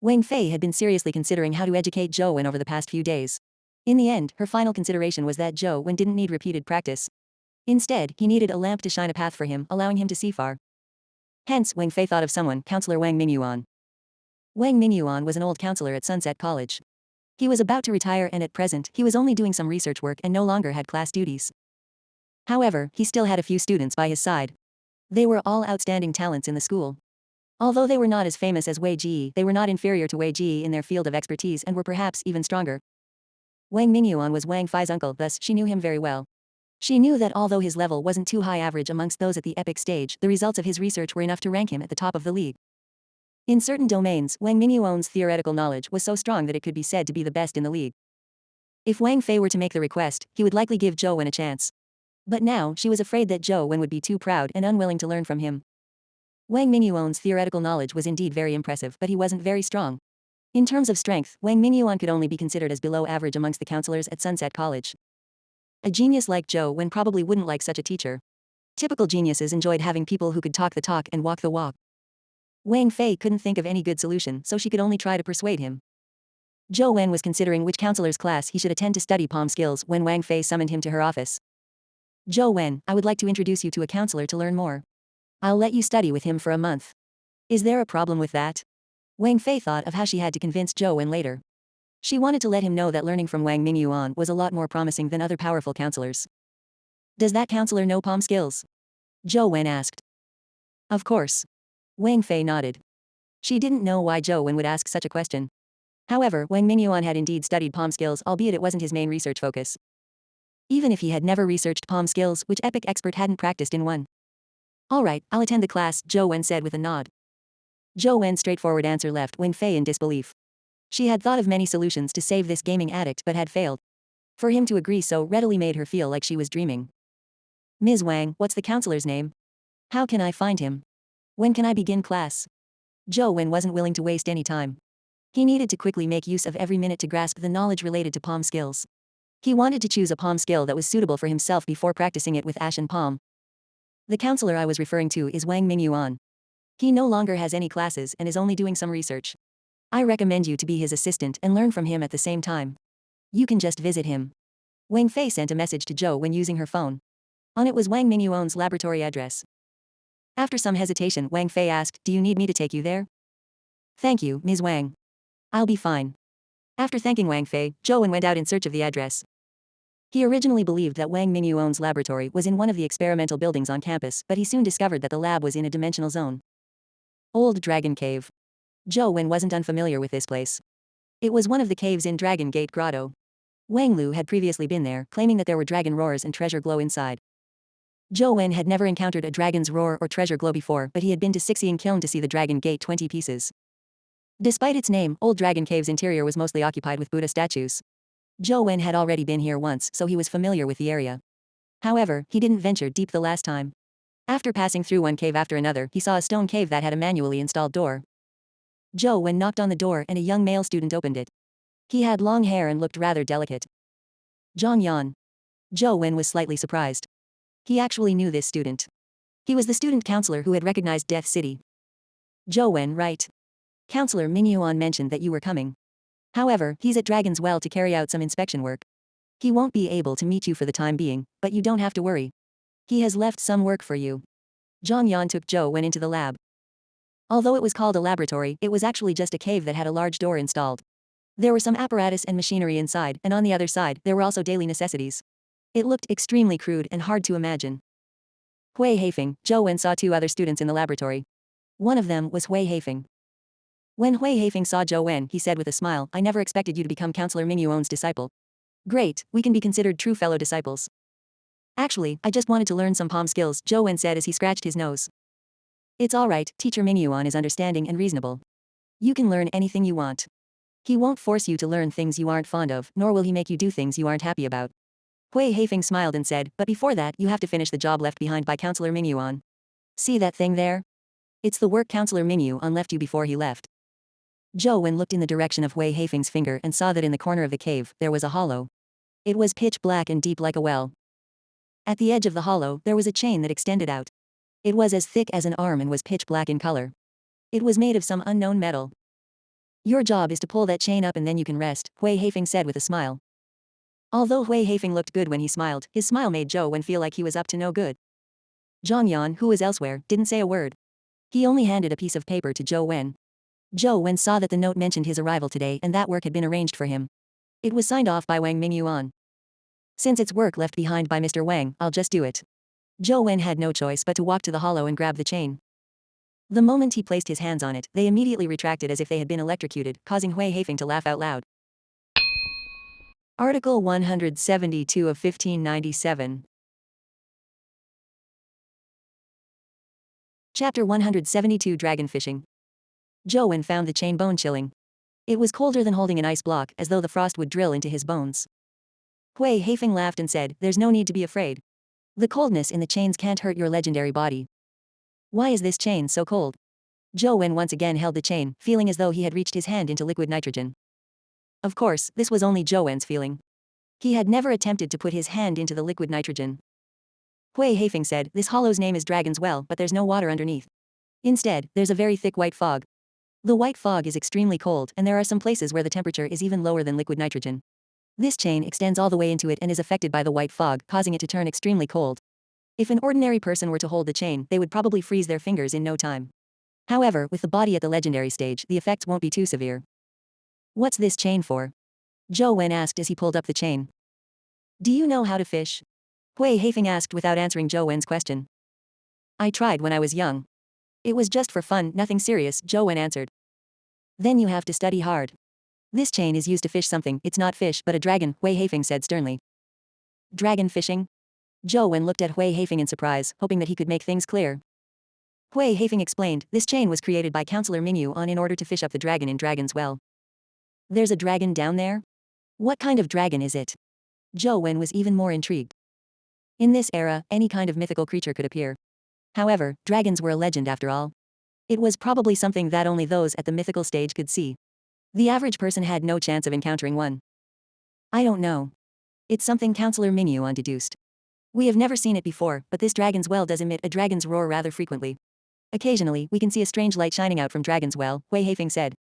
Wang Fei had been seriously considering how to educate Zhou Wen over the past few days. In the end, her final consideration was that Zhou Wen didn't need repeated practice. Instead, he needed a lamp to shine a path for him, allowing him to see far. Hence, Wang Fei thought of someone, Counselor Wang Mingyuan. Wang Mingyuan was an old counselor at Sunset College. He was about to retire and at present, he was only doing some research work and no longer had class duties. However, he still had a few students by his side. They were all outstanding talents in the school. Although they were not as famous as Wei Ji, they were not inferior to Wei Ji in their field of expertise and were perhaps even stronger. Wang Mingyuan was Wang Fei's uncle, thus she knew him very well. She knew that although his level wasn't too high average amongst those at the epic stage, the results of his research were enough to rank him at the top of the league. In certain domains, Wang Mingyuan's theoretical knowledge was so strong that it could be said to be the best in the league. If Wang Fei were to make the request, he would likely give Zhou Wen a chance. But now, she was afraid that Zhou Wen would be too proud and unwilling to learn from him. Wang Mingyuan's theoretical knowledge was indeed very impressive, but he wasn't very strong. In terms of strength, Wang Mingyuan could only be considered as below average amongst the counselors at Sunset College. A genius like Zhou Wen probably wouldn't like such a teacher. Typical geniuses enjoyed having people who could talk the talk and walk the walk. Wang Fei couldn't think of any good solution, so she could only try to persuade him. Zhou Wen was considering which counselor's class he should attend to study palm skills when Wang Fei summoned him to her office. Zhou Wen, I would like to introduce you to a counselor to learn more. I'll let you study with him for a month. Is there a problem with that? Wang Fei thought of how she had to convince Zhou Wen later. She wanted to let him know that learning from Wang Mingyuan was a lot more promising than other powerful counselors. Does that counselor know palm skills? Zhou Wen asked. Of course. Wang Fei nodded. She didn't know why Zhou Wen would ask such a question. However, Wang Mingyuan had indeed studied palm skills, albeit it wasn't his main research focus. Even if he had never researched palm skills, which epic expert hadn't practiced in one? All right, I'll attend the class, Zhou Wen said with a nod. Zhou Wen's straightforward answer left Wang Fei in disbelief. She had thought of many solutions to save this gaming addict but had failed. For him to agree so readily made her feel like she was dreaming. Ms. Wang, what's the counselor's name? How can I find him? When can I begin class? Zhou Wen wasn't willing to waste any time. He needed to quickly make use of every minute to grasp the knowledge related to palm skills. He wanted to choose a palm skill that was suitable for himself before practicing it with ashen palm. The counselor I was referring to is Wang Mingyuan. He no longer has any classes and is only doing some research. I recommend you to be his assistant and learn from him at the same time. You can just visit him. Wang Fei sent a message to Zhou Wen using her phone. On it was Wang Mingyuan's laboratory address. After some hesitation, Wang Fei asked, do you need me to take you there? Thank you, Ms. Wang. I'll be fine. After thanking Wang Fei, Zhou Wen went out in search of the address. He originally believed that Wang Mingyuan's laboratory was in one of the experimental buildings on campus, but he soon discovered that the lab was in a dimensional zone. Old Dragon Cave. Zhou Wen wasn't unfamiliar with this place. It was one of the caves in Dragon Gate Grotto. Wang Lu had previously been there, claiming that there were dragon roars and treasure glow inside. Zhou Wen had never encountered a dragon's roar or treasure glow before, but he had been to Sixian Kiln to see the Dragon Gate 20 pieces. Despite its name, Old Dragon Cave's interior was mostly occupied with Buddha statues. Zhou Wen had already been here once, so he was familiar with the area. However, he didn't venture deep the last time. After passing through one cave after another, he saw a stone cave that had a manually installed door. Zhou Wen knocked on the door and a young male student opened it. He had long hair and looked rather delicate. Zhang Yan. Zhou Wen was slightly surprised. He actually knew this student. He was the student counselor who had recognized Death City. Zhou Wen, right? Counselor Mingyuan mentioned that you were coming. However, he's at Dragon's Well to carry out some inspection work. He won't be able to meet you for the time being, but you don't have to worry. He has left some work for you. Zhang Yan took Zhou Wen into the lab. Although it was called a laboratory, it was actually just a cave that had a large door installed. There were some apparatus and machinery inside, and on the other side, there were also daily necessities. It looked extremely crude and hard to imagine. Hui Haifeng. Zhou Wen saw two other students in the laboratory. One of them was Hui Haifeng. When Hui Haifeng saw Zhou Wen, he said with a smile, I never expected you to become Counselor Mingyuan's disciple. Great, we can be considered true fellow disciples. Actually, I just wanted to learn some palm skills, Zhou Wen said as he scratched his nose. It's alright, Teacher Mingyuan is understanding and reasonable. You can learn anything you want. He won't force you to learn things you aren't fond of, nor will he make you do things you aren't happy about. Hui Haifeng smiled and said, but before that, you have to finish the job left behind by Counselor Mingyuan. See that thing there? It's the work Counselor Mingyuan left you before he left. Zhou Wen looked in the direction of Hui Haifeng's finger and saw that in the corner of the cave, there was a hollow. It was pitch black and deep like a well. At the edge of the hollow, there was a chain that extended out. It was as thick as an arm and was pitch black in color. It was made of some unknown metal. Your job is to pull that chain up and then you can rest, Hui Haifeng said with a smile. Although Hui Haifeng looked good when he smiled, his smile made Zhou Wen feel like he was up to no good. Zhang Yan, who was elsewhere, didn't say a word. He only handed a piece of paper to Zhou Wen. Zhou Wen saw that the note mentioned his arrival today and that work had been arranged for him. It was signed off by Wang Mingyuan. Since it's work left behind by Mr. Wang, I'll just do it. Zhou Wen had no choice but to walk to the hollow and grab the chain. The moment he placed his hands on it, they immediately retracted as if they had been electrocuted, causing Hui Haifeng to laugh out loud. Article 172 of 1597. Chapter 172 Dragon Fishing. Zhou Wen found the chain bone chilling. It was colder than holding an ice block, as though the frost would drill into his bones. Hui Haifeng laughed and said, "There's no need to be afraid. The coldness in the chains can't hurt your legendary body." "Why is this chain so cold?" Zhou Wen once again held the chain, feeling as though he had reached his hand into liquid nitrogen. Of course, this was only Zhou Wen's feeling. He had never attempted to put his hand into the liquid nitrogen. Hui Haifeng said, "This hollow's name is Dragon's Well, but there's no water underneath. Instead, there's a very thick white fog. The white fog is extremely cold, and there are some places where the temperature is even lower than liquid nitrogen. This chain extends all the way into it and is affected by the white fog, causing it to turn extremely cold. If an ordinary person were to hold the chain, they would probably freeze their fingers in no time. However, with the body at the legendary stage, the effects won't be too severe." "What's this chain for?" Zhou Wen asked as he pulled up the chain. "Do you know how to fish?" Hui Haifeng asked without answering Zhou Wen's question. "I tried when I was young. It was just for fun, nothing serious," Zhou Wen answered. "Then you have to study hard. This chain is used to fish something, it's not fish but a dragon," Hui Haifeng said sternly. "Dragon fishing?" Zhou Wen looked at Hui Haifeng in surprise, hoping that he could make things clear. Hui Haifeng explained, "This chain was created by Counselor Mingyuan in order to fish up the dragon in Dragon's Well." "There's a dragon down there? What kind of dragon is it?" Zhou Wen was even more intrigued. In this era, any kind of mythical creature could appear. However, dragons were a legend after all. It was probably something that only those at the mythical stage could see. The average person had no chance of encountering one. "I don't know. It's something Counselor Mingyuan deduced. We have never seen it before, but this Dragon's Well does emit a dragon's roar rather frequently. Occasionally, we can see a strange light shining out from Dragon's Well," Hui Haifeng said.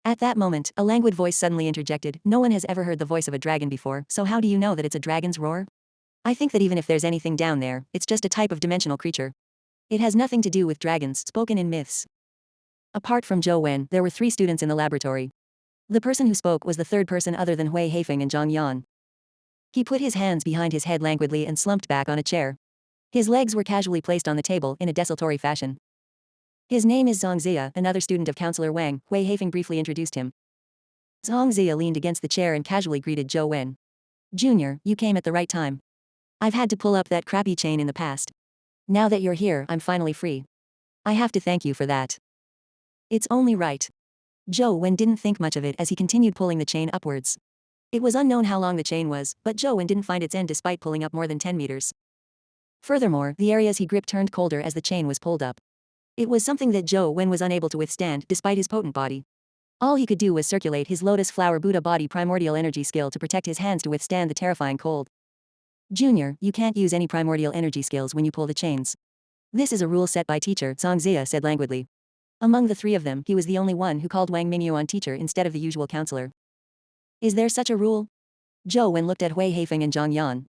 At that moment, a languid voice suddenly interjected, "No one has ever heard the voice of a dragon before, so how do you know that it's a dragon's roar? I think that even if there's anything down there, it's just a type of dimensional creature. It has nothing to do with dragons spoken in myths." Apart from Zhou Wen, there were 3 students in the laboratory. The person who spoke was the third person other than Hui Haifeng and Zhang Yan. He put his hands behind his head languidly and slumped back on a chair. His legs were casually placed on the table in a desultory fashion. "His name is Zhang Zia, another student of Counselor Wang," Hui Haifeng briefly introduced him. Zhang Zia leaned against the chair and casually greeted Zhou Wen. "Junior, you came at the right time. I've had to pull up that crappy chain in the past. Now that you're here, I'm finally free. I have to thank you for that." "It's only right." Zhou Wen didn't think much of it as he continued pulling the chain upwards. It was unknown how long the chain was, but Zhou Wen didn't find its end despite pulling up more than 10 meters. Furthermore, the areas he gripped turned colder as the chain was pulled up. It was something that Zhou Wen was unable to withstand despite his potent body. All he could do was circulate his lotus flower Buddha body primordial energy skill to protect his hands to withstand the terrifying cold. "Junior, you can't use any primordial energy skills when you pull the chains. This is a rule set by teacher," Zhang Zia said languidly. Among the 3 of them, he was the only one who called Wang Mingyuan teacher instead of the usual counselor. "Is there such a rule?" Zhou Wen looked at Hui Haifeng and Zhang Yan.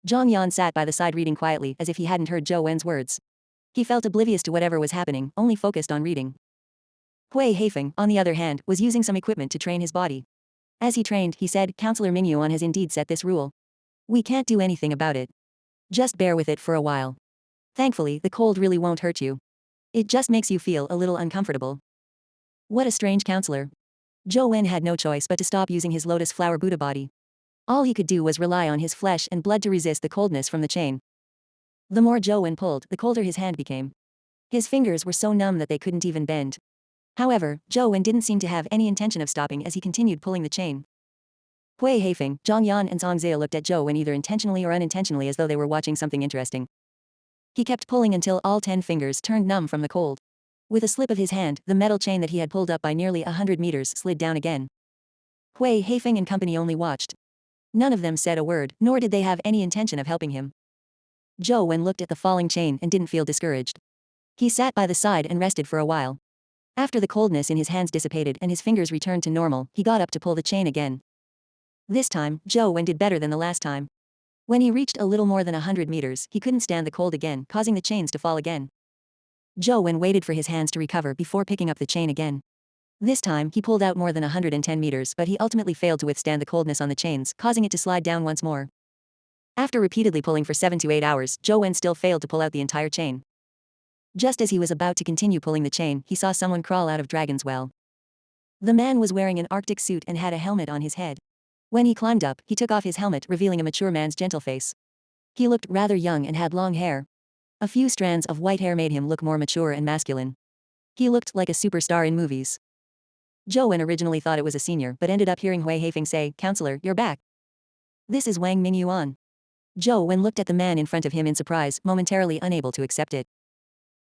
Zhang Yan sat by the side reading quietly as if he hadn't heard Zhou Wen's words. He felt oblivious to whatever was happening, only focused on reading. Hui Haifeng, on the other hand, was using some equipment to train his body. As he trained, he said, "Counselor Mingyuan has indeed set this rule. We can't do anything about it. Just bear with it for a while. Thankfully, the cold really won't hurt you. It just makes you feel a little uncomfortable." What a strange counselor. Zhou Wen had no choice but to stop using his lotus flower Buddha body. All he could do was rely on his flesh and blood to resist the coldness from the chain. The more Zhou Wen pulled, the colder his hand became. His fingers were so numb that they couldn't even bend. However, Zhou Wen didn't seem to have any intention of stopping as he continued pulling the chain. Hui Haifeng, Zhang Yan and Zhang Zia looked at Zhou Wen either intentionally or unintentionally as though they were watching something interesting. He kept pulling until all 10 fingers turned numb from the cold. With a slip of his hand, the metal chain that he had pulled up by nearly 100 meters slid down again. Hui Haifeng and company only watched. None of them said a word, nor did they have any intention of helping him. Zhou Wen looked at the falling chain and didn't feel discouraged. He sat by the side and rested for a while. After the coldness in his hands dissipated and his fingers returned to normal, he got up to pull the chain again. This time, Zhou Wen did better than the last time. When he reached a little more than 100 meters, he couldn't stand the cold again, causing the chains to fall again. Zhou Wen waited for his hands to recover before picking up the chain again. This time, he pulled out more than 110 meters, but he ultimately failed to withstand the coldness on the chains, causing it to slide down once more. After repeatedly pulling for 7 to 8 hours, Zhou Wen still failed to pull out the entire chain. Just as he was about to continue pulling the chain, he saw someone crawl out of Dragon's Well. The man was wearing an Arctic suit and had a helmet on his head. When he climbed up, he took off his helmet, revealing a mature man's gentle face. He looked rather young and had long hair. A few strands of white hair made him look more mature and masculine. He looked like a superstar in movies. Zhou Wen originally thought it was a senior, but ended up hearing Hui Haifeng say, "Counselor, you're back." "This is Wang Mingyuan." Zhou Wen looked at the man in front of him in surprise, momentarily unable to accept it.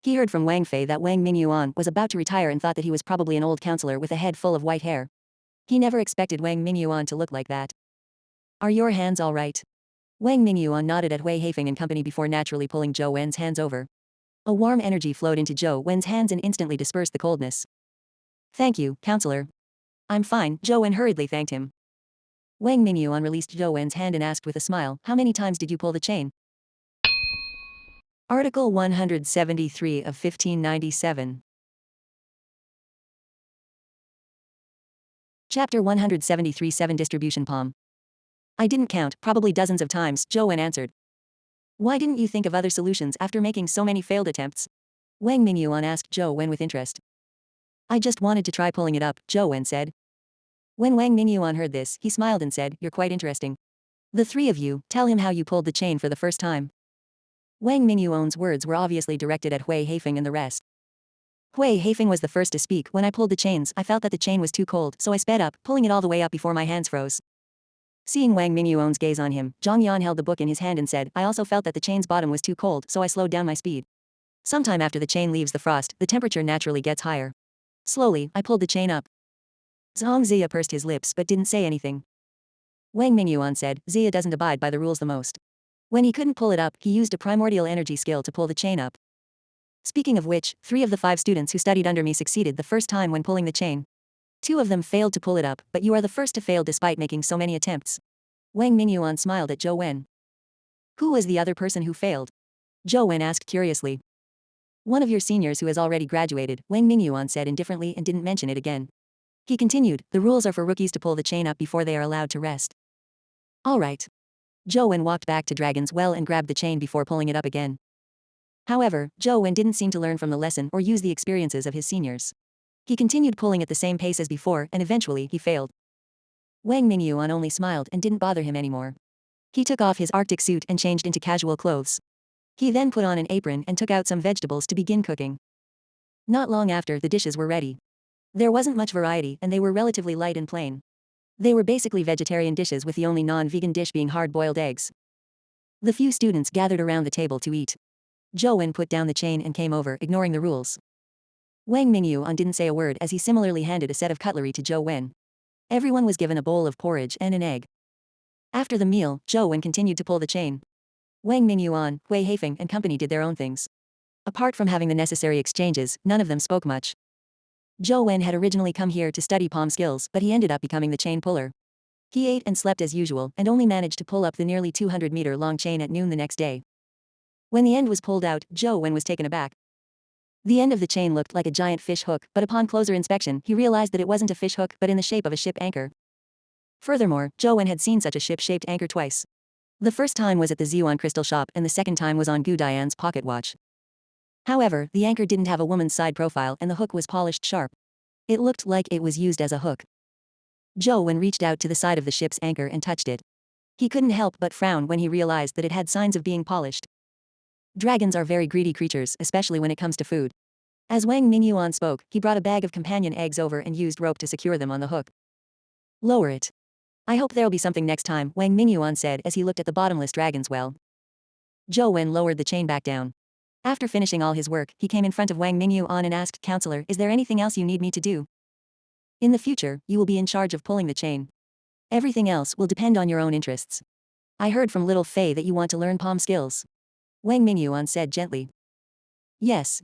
He heard from Wang Fei that Wang Mingyuan was about to retire and thought that he was probably an old counselor with a head full of white hair. He never expected Wang Mingyuan to look like that. "Are your hands all right?" Wang Mingyuan nodded at Hui Haifeng and company before naturally pulling Zhou Wen's hands over. A warm energy flowed into Zhou Wen's hands and instantly dispersed the coldness. "Thank you, counselor." "I'm fine," Zhou Wen hurriedly thanked him. Wang Mingyuan released Zhou Wen's hand and asked with a smile, "How many times did you pull the chain?" Article 173 of 1597. Chapter 173 7 Distribution Palm. "I didn't count, probably dozens of times," Zhou Wen answered. "Why didn't you think of other solutions after making so many failed attempts?" Wang Mingyuan asked Zhou Wen with interest. "I just wanted to try pulling it up," Zhou Wen said. When Wang Mingyuan heard this, he smiled and said, "You're quite interesting. The three of you, tell him how you pulled the chain for the first time." Wang Mingyuan's words were obviously directed at Hui Haifeng and the rest. Hui Haifeng was the first to speak. "When I pulled the chains, I felt that the chain was too cold, so I sped up, pulling it all the way up before my hands froze." Seeing Wang Mingyuan's gaze on him, Zhang Yan held the book in his hand and said, "I also felt that the chain's bottom was too cold, so I slowed down my speed. Sometime after the chain leaves the frost, the temperature naturally gets higher. Slowly, I pulled the chain up." Zhang Ziya pursed his lips but didn't say anything. Wang Mingyuan said, "Ziya doesn't abide by the rules the most. When he couldn't pull it up, he used a primordial energy skill to pull the chain up. Speaking of which, 3 of the 5 students who studied under me succeeded the first time when pulling the chain. 2 of them failed to pull it up, but you are the first to fail despite making so many attempts." Wang Mingyuan smiled at Zhou Wen. "Who was the other person who failed?" Zhou Wen asked curiously. "One of your seniors who has already graduated," Wang Mingyuan said indifferently and didn't mention it again. He continued, "The rules are for rookies to pull the chain up before they are allowed to rest." "All right." Zhou Wen walked back to Dragon's Well and grabbed the chain before pulling it up again. However, Zhou Wen didn't seem to learn from the lesson or use the experiences of his seniors. He continued pulling at the same pace as before, and eventually, he failed. Wang Mingyuan only smiled and didn't bother him anymore. He took off his Arctic suit and changed into casual clothes. He then put on an apron and took out some vegetables to begin cooking. Not long after, the dishes were ready. There wasn't much variety, and they were relatively light and plain. They were basically vegetarian dishes, with the only non-vegan dish being hard-boiled eggs. The few students gathered around the table to eat. Zhou Wen put down the chain and came over, ignoring the rules. Wang Mingyuan didn't say a word as he similarly handed a set of cutlery to Zhou Wen. Everyone was given a bowl of porridge and an egg. After the meal, Zhou Wen continued to pull the chain. Wang Mingyuan, Hui Haifeng and company did their own things. Apart from having the necessary exchanges, none of them spoke much. Zhou Wen had originally come here to study palm skills, but he ended up becoming the chain puller. He ate and slept as usual, and only managed to pull up the nearly 200-meter-long chain at noon the next day. When the end was pulled out, Zhou Wen was taken aback. The end of the chain looked like a giant fish hook, but upon closer inspection, he realized that it wasn't a fish hook but in the shape of a ship anchor. Furthermore, Zhou Wen had seen such a ship-shaped anchor twice. The first time was at the Ziyuan crystal shop, and the second time was on Gu Dian's pocket watch. However, the anchor didn't have a woman's side profile and the hook was polished sharp. It looked like it was used as a hook. Zhou Wen reached out to the side of the ship's anchor and touched it. He couldn't help but frown when he realized that it had signs of being polished. Dragons are very greedy creatures, especially when it comes to food. As Wang Mingyuan spoke, he brought a bag of companion eggs over and used rope to secure them on the hook. "Lower it. I hope there'll be something next time," Wang Mingyuan said as he looked at the bottomless dragon's well. Zhou Wen lowered the chain back down. After finishing all his work, he came in front of Wang Mingyuan and asked, "Counselor, is there anything else you need me to do? In the future, you will be in charge of pulling the chain. Everything else will depend on your own interests. I heard from little Fei that you want to learn palm skills." Wang Mingyuan said gently. "Yes."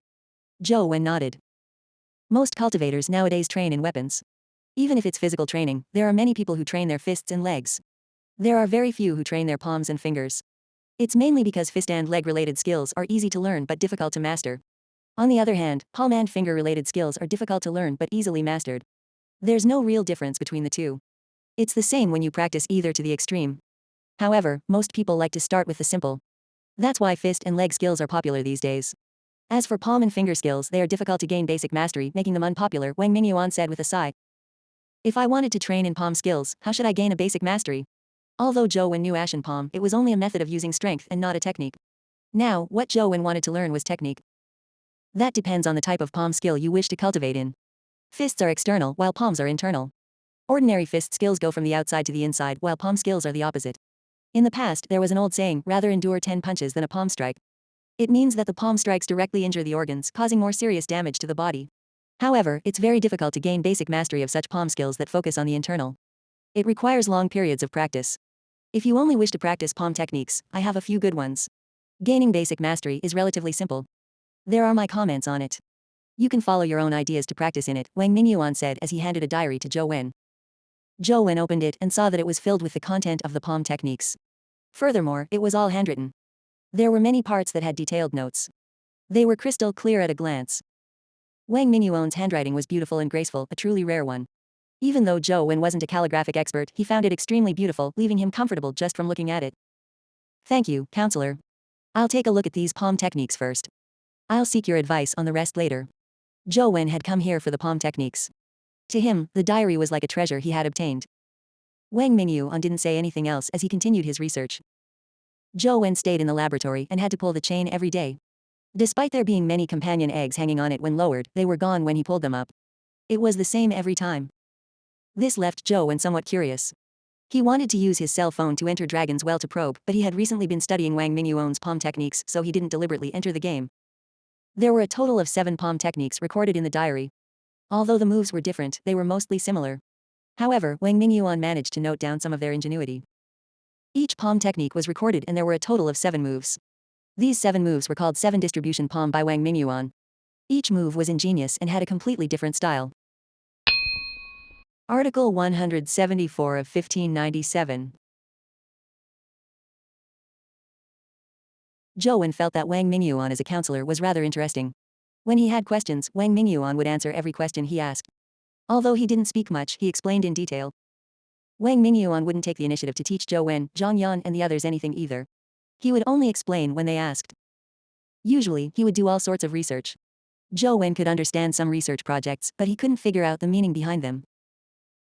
Zhou Wen nodded. Most cultivators nowadays train in weapons. Even if it's physical training, there are many people who train their fists and legs. There are very few who train their palms and fingers. It's mainly because fist and leg related skills are easy to learn but difficult to master. On the other hand, palm and finger related skills are difficult to learn but easily mastered. There's no real difference between the two. It's the same when you practice either to the extreme. However, most people like to start with the simple. That's why fist and leg skills are popular these days. As for palm and finger skills, they are difficult to gain basic mastery, making them unpopular, Wang Mingyuan said with a sigh. If I wanted to train in palm skills, how should I gain a basic mastery? Although Zhou Wen knew Ashen Palm, it was only a method of using strength and not a technique. Now, what Zhou Wen wanted to learn was technique. That depends on the type of palm skill you wish to cultivate in. Fists are external, while palms are internal. Ordinary fist skills go from the outside to the inside, while palm skills are the opposite. In the past, there was an old saying, rather endure 10 punches than a palm strike. It means that the palm strikes directly injure the organs, causing more serious damage to the body. However, it's very difficult to gain basic mastery of such palm skills that focus on the internal. It requires long periods of practice. If you only wish to practice palm techniques, I have a few good ones. Gaining basic mastery is relatively simple. There are my comments on it. You can follow your own ideas to practice in it, Wang Mingyuan said as he handed a diary to Zhou Wen. Zhou Wen opened it and saw that it was filled with the content of the palm techniques. Furthermore, it was all handwritten. There were many parts that had detailed notes. They were crystal clear at a glance. Wang Mingyuan's handwriting was beautiful and graceful, a truly rare one. Even though Zhou Wen wasn't a calligraphic expert, he found it extremely beautiful, leaving him comfortable just from looking at it. Thank you, counselor. I'll take a look at these palm techniques first. I'll seek your advice on the rest later. Zhou Wen had come here for the palm techniques. To him, the diary was like a treasure he had obtained. Wang Mingyuan didn't say anything else as he continued his research. Zhou Wen stayed in the laboratory and had to pull the chain every day. Despite there being many companion eggs hanging on it when lowered, they were gone when he pulled them up. It was the same every time. This left Zhou Wen somewhat curious. He wanted to use his cell phone to enter Dragon's Well to probe, but he had recently been studying Wang Mingyuan's palm techniques, so he didn't deliberately enter the game. There were a total of 7 palm techniques recorded in the diary. Although the moves were different, they were mostly similar. However, Wang Mingyuan managed to note down some of their ingenuity. Each palm technique was recorded and there were a total of 7 moves. These 7 moves were called 7 distribution palm by Wang Mingyuan. Each move was ingenious and had a completely different style. Article 174 of 1597. Zhou Wen felt that Wang Mingyuan as a counselor was rather interesting. When he had questions, Wang Mingyuan would answer every question he asked. Although he didn't speak much, he explained in detail. Wang Mingyuan wouldn't take the initiative to teach Zhou Wen, Zhang Yan and the others anything either. He would only explain when they asked. Usually, he would do all sorts of research. Zhou Wen could understand some research projects, but he couldn't figure out the meaning behind them.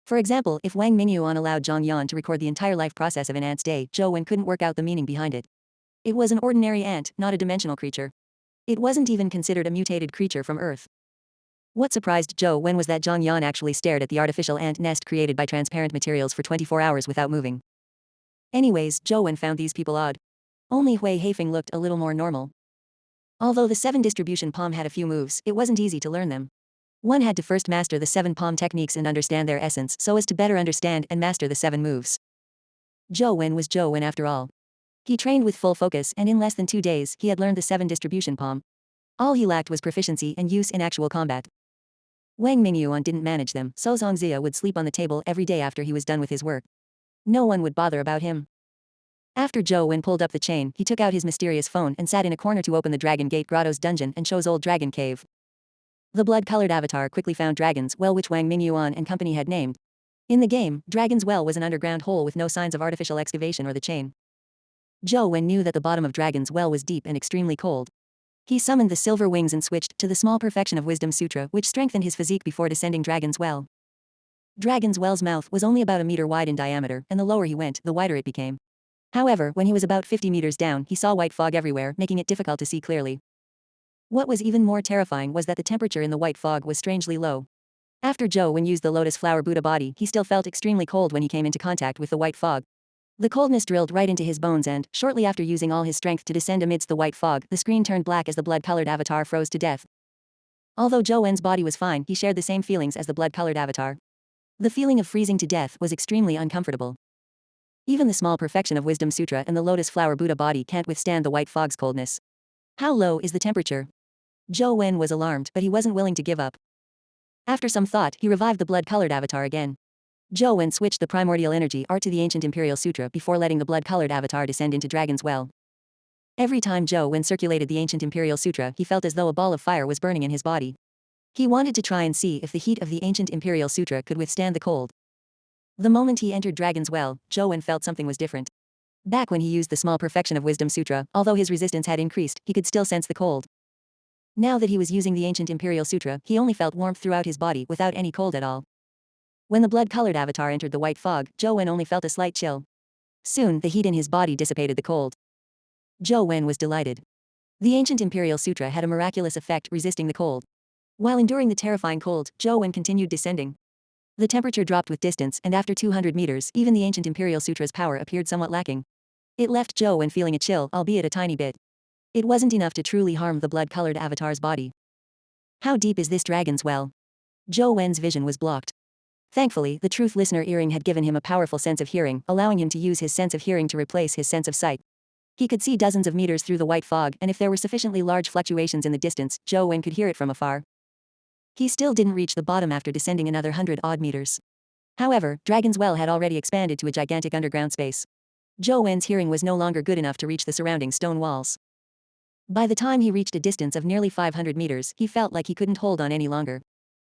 For example, if Wang Mingyuan allowed Zhang Yan to record the entire life process of an ant's day, Zhou Wen couldn't work out the meaning behind it. It was an ordinary ant, not a dimensional creature. It wasn't even considered a mutated creature from Earth. What surprised Zhou Wen was that Zhang Yan actually stared at the artificial ant nest created by transparent materials for 24 hours without moving. Anyways, Zhou Wen found these people odd. Only Hui Haifeng looked a little more normal. Although the 7 distribution palm had a few moves, it wasn't easy to learn them. One had to first master the 7 palm techniques and understand their essence so as to better understand and master the 7 moves. Zhou Wen was Zhou Wen after all. He trained with full focus and in less than 2 days, he had learned the 7 distribution palm. All he lacked was proficiency and use in actual combat. Wang Mingyuan didn't manage them, so Zhongzia would sleep on the table every day after he was done with his work. No one would bother about him. After Zhou Wen pulled up the chain, he took out his mysterious phone and sat in a corner to open the Dragon Gate Grotto's dungeon and chose Old Dragon Cave. The blood-colored avatar quickly found Dragon's Well, which Wang Mingyuan and company had named. In the game, Dragon's Well was an underground hole with no signs of artificial excavation or the chain. Zhou Wen knew that the bottom of Dragon's Well was deep and extremely cold. He summoned the silver wings and switched to the small perfection of Wisdom Sutra, which strengthened his physique before descending Dragon's Well. Dragon's Well's mouth was only about a meter wide in diameter, and the lower he went, the wider it became. However, when he was about 50 meters down, he saw white fog everywhere, making it difficult to see clearly. What was even more terrifying was that the temperature in the white fog was strangely low. After Zhou Wen used the lotus flower Buddha body, he still felt extremely cold when he came into contact with the white fog. The coldness drilled right into his bones and, shortly after using all his strength to descend amidst the white fog, the screen turned black as the blood-colored avatar froze to death. Although Zhou Wen's body was fine, he shared the same feelings as the blood-colored avatar. The feeling of freezing to death was extremely uncomfortable. Even the small perfection of Wisdom Sutra and the lotus flower Buddha body can't withstand the white fog's coldness. How low is the temperature? Zhou Wen was alarmed, but he wasn't willing to give up. After some thought, he revived the blood-colored avatar again. Zhou Wen switched the primordial energy art to the ancient Imperial Sutra before letting the blood-colored avatar descend into Dragon's Well. Every time Zhou Wen circulated the ancient Imperial Sutra, he felt as though a ball of fire was burning in his body. He wanted to try and see if the heat of the ancient Imperial Sutra could withstand the cold. The moment he entered Dragon's Well, Zhou Wen felt something was different. Back when he used the small perfection of Wisdom Sutra, although his resistance had increased, he could still sense the cold. Now that he was using the ancient Imperial Sutra, he only felt warmth throughout his body without any cold at all. When the blood-colored avatar entered the white fog, Zhou Wen only felt a slight chill. Soon, the heat in his body dissipated the cold. Zhou Wen was delighted. The ancient Imperial Sutra had a miraculous effect resisting the cold. While enduring the terrifying cold, Zhou Wen continued descending. The temperature dropped with distance, and after 200 meters, even the ancient Imperial Sutra's power appeared somewhat lacking. It left Zhou Wen feeling a chill, albeit a tiny bit. It wasn't enough to truly harm the blood-colored avatar's body. How deep is this Dragon's Well? Zhou Wen's vision was blocked. Thankfully, the truth listener earring had given him a powerful sense of hearing, allowing him to use his sense of hearing to replace his sense of sight. He could see dozens of meters through the white fog, and if there were sufficiently large fluctuations in the distance, Zhou Wen could hear it from afar. He still didn't reach the bottom after descending another 100-odd meters. However, Dragon's Well had already expanded to a gigantic underground space. Zhou Wen's hearing was no longer good enough to reach the surrounding stone walls. By the time he reached a distance of nearly 500 meters, he felt like he couldn't hold on any longer.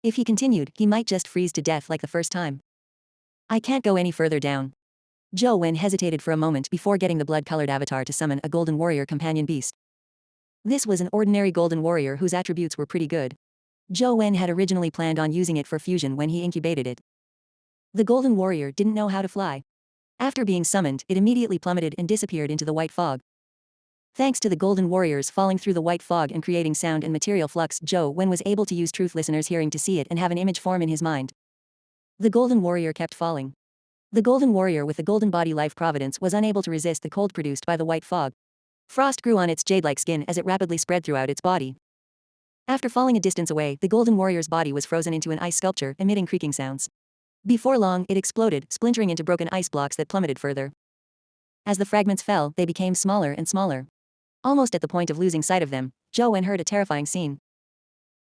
If he continued, he might just freeze to death like the first time. I can't go any further down. Zhou Wen hesitated for a moment before getting the blood-colored avatar to summon a golden warrior companion beast. This was an ordinary golden warrior whose attributes were pretty good. Zhou Wen had originally planned on using it for fusion when he incubated it. The golden warrior didn't know how to fly. After being summoned, it immediately plummeted and disappeared into the white fog. Thanks to the golden warriors falling through the white fog and creating sound and material flux, Zhou Wen was able to use truth listener's hearing to see it and have an image form in his mind. The golden warrior kept falling. The golden warrior with the golden body life providence was unable to resist the cold produced by the white fog. Frost grew on its jade-like skin as it rapidly spread throughout its body. After falling a distance away, the golden warrior's body was frozen into an ice sculpture, emitting creaking sounds. Before long, it exploded, splintering into broken ice blocks that plummeted further. As the fragments fell, they became smaller and smaller. Almost at the point of losing sight of them, Zhou Wen heard a terrifying scene.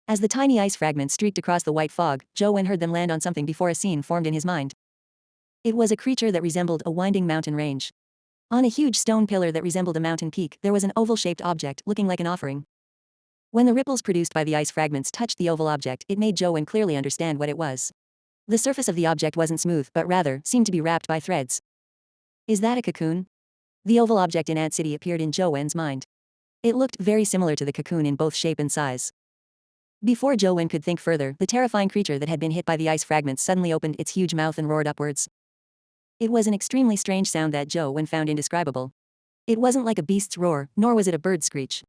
As the tiny ice fragments streaked across the white fog, Zhou Wen heard them land on something before a scene formed in his mind. It was a creature that resembled a winding mountain range. On a huge stone pillar that resembled a mountain peak, there was an oval-shaped object looking like an offering. When the ripples produced by the ice fragments touched the oval object, it made Zhou Wen clearly understand what it was. The surface of the object wasn't smooth, but rather seemed to be wrapped by threads. Is that a cocoon? The oval object in Ant City appeared in Zhou Wen's mind. It looked very similar to the cocoon in both shape and size. Before Zhou Wen could think further, the terrifying creature that had been hit by the ice fragments suddenly opened its huge mouth and roared upwards. It was an extremely strange sound that Zhou Wen found indescribable. It wasn't like a beast's roar, nor was it a bird's screech.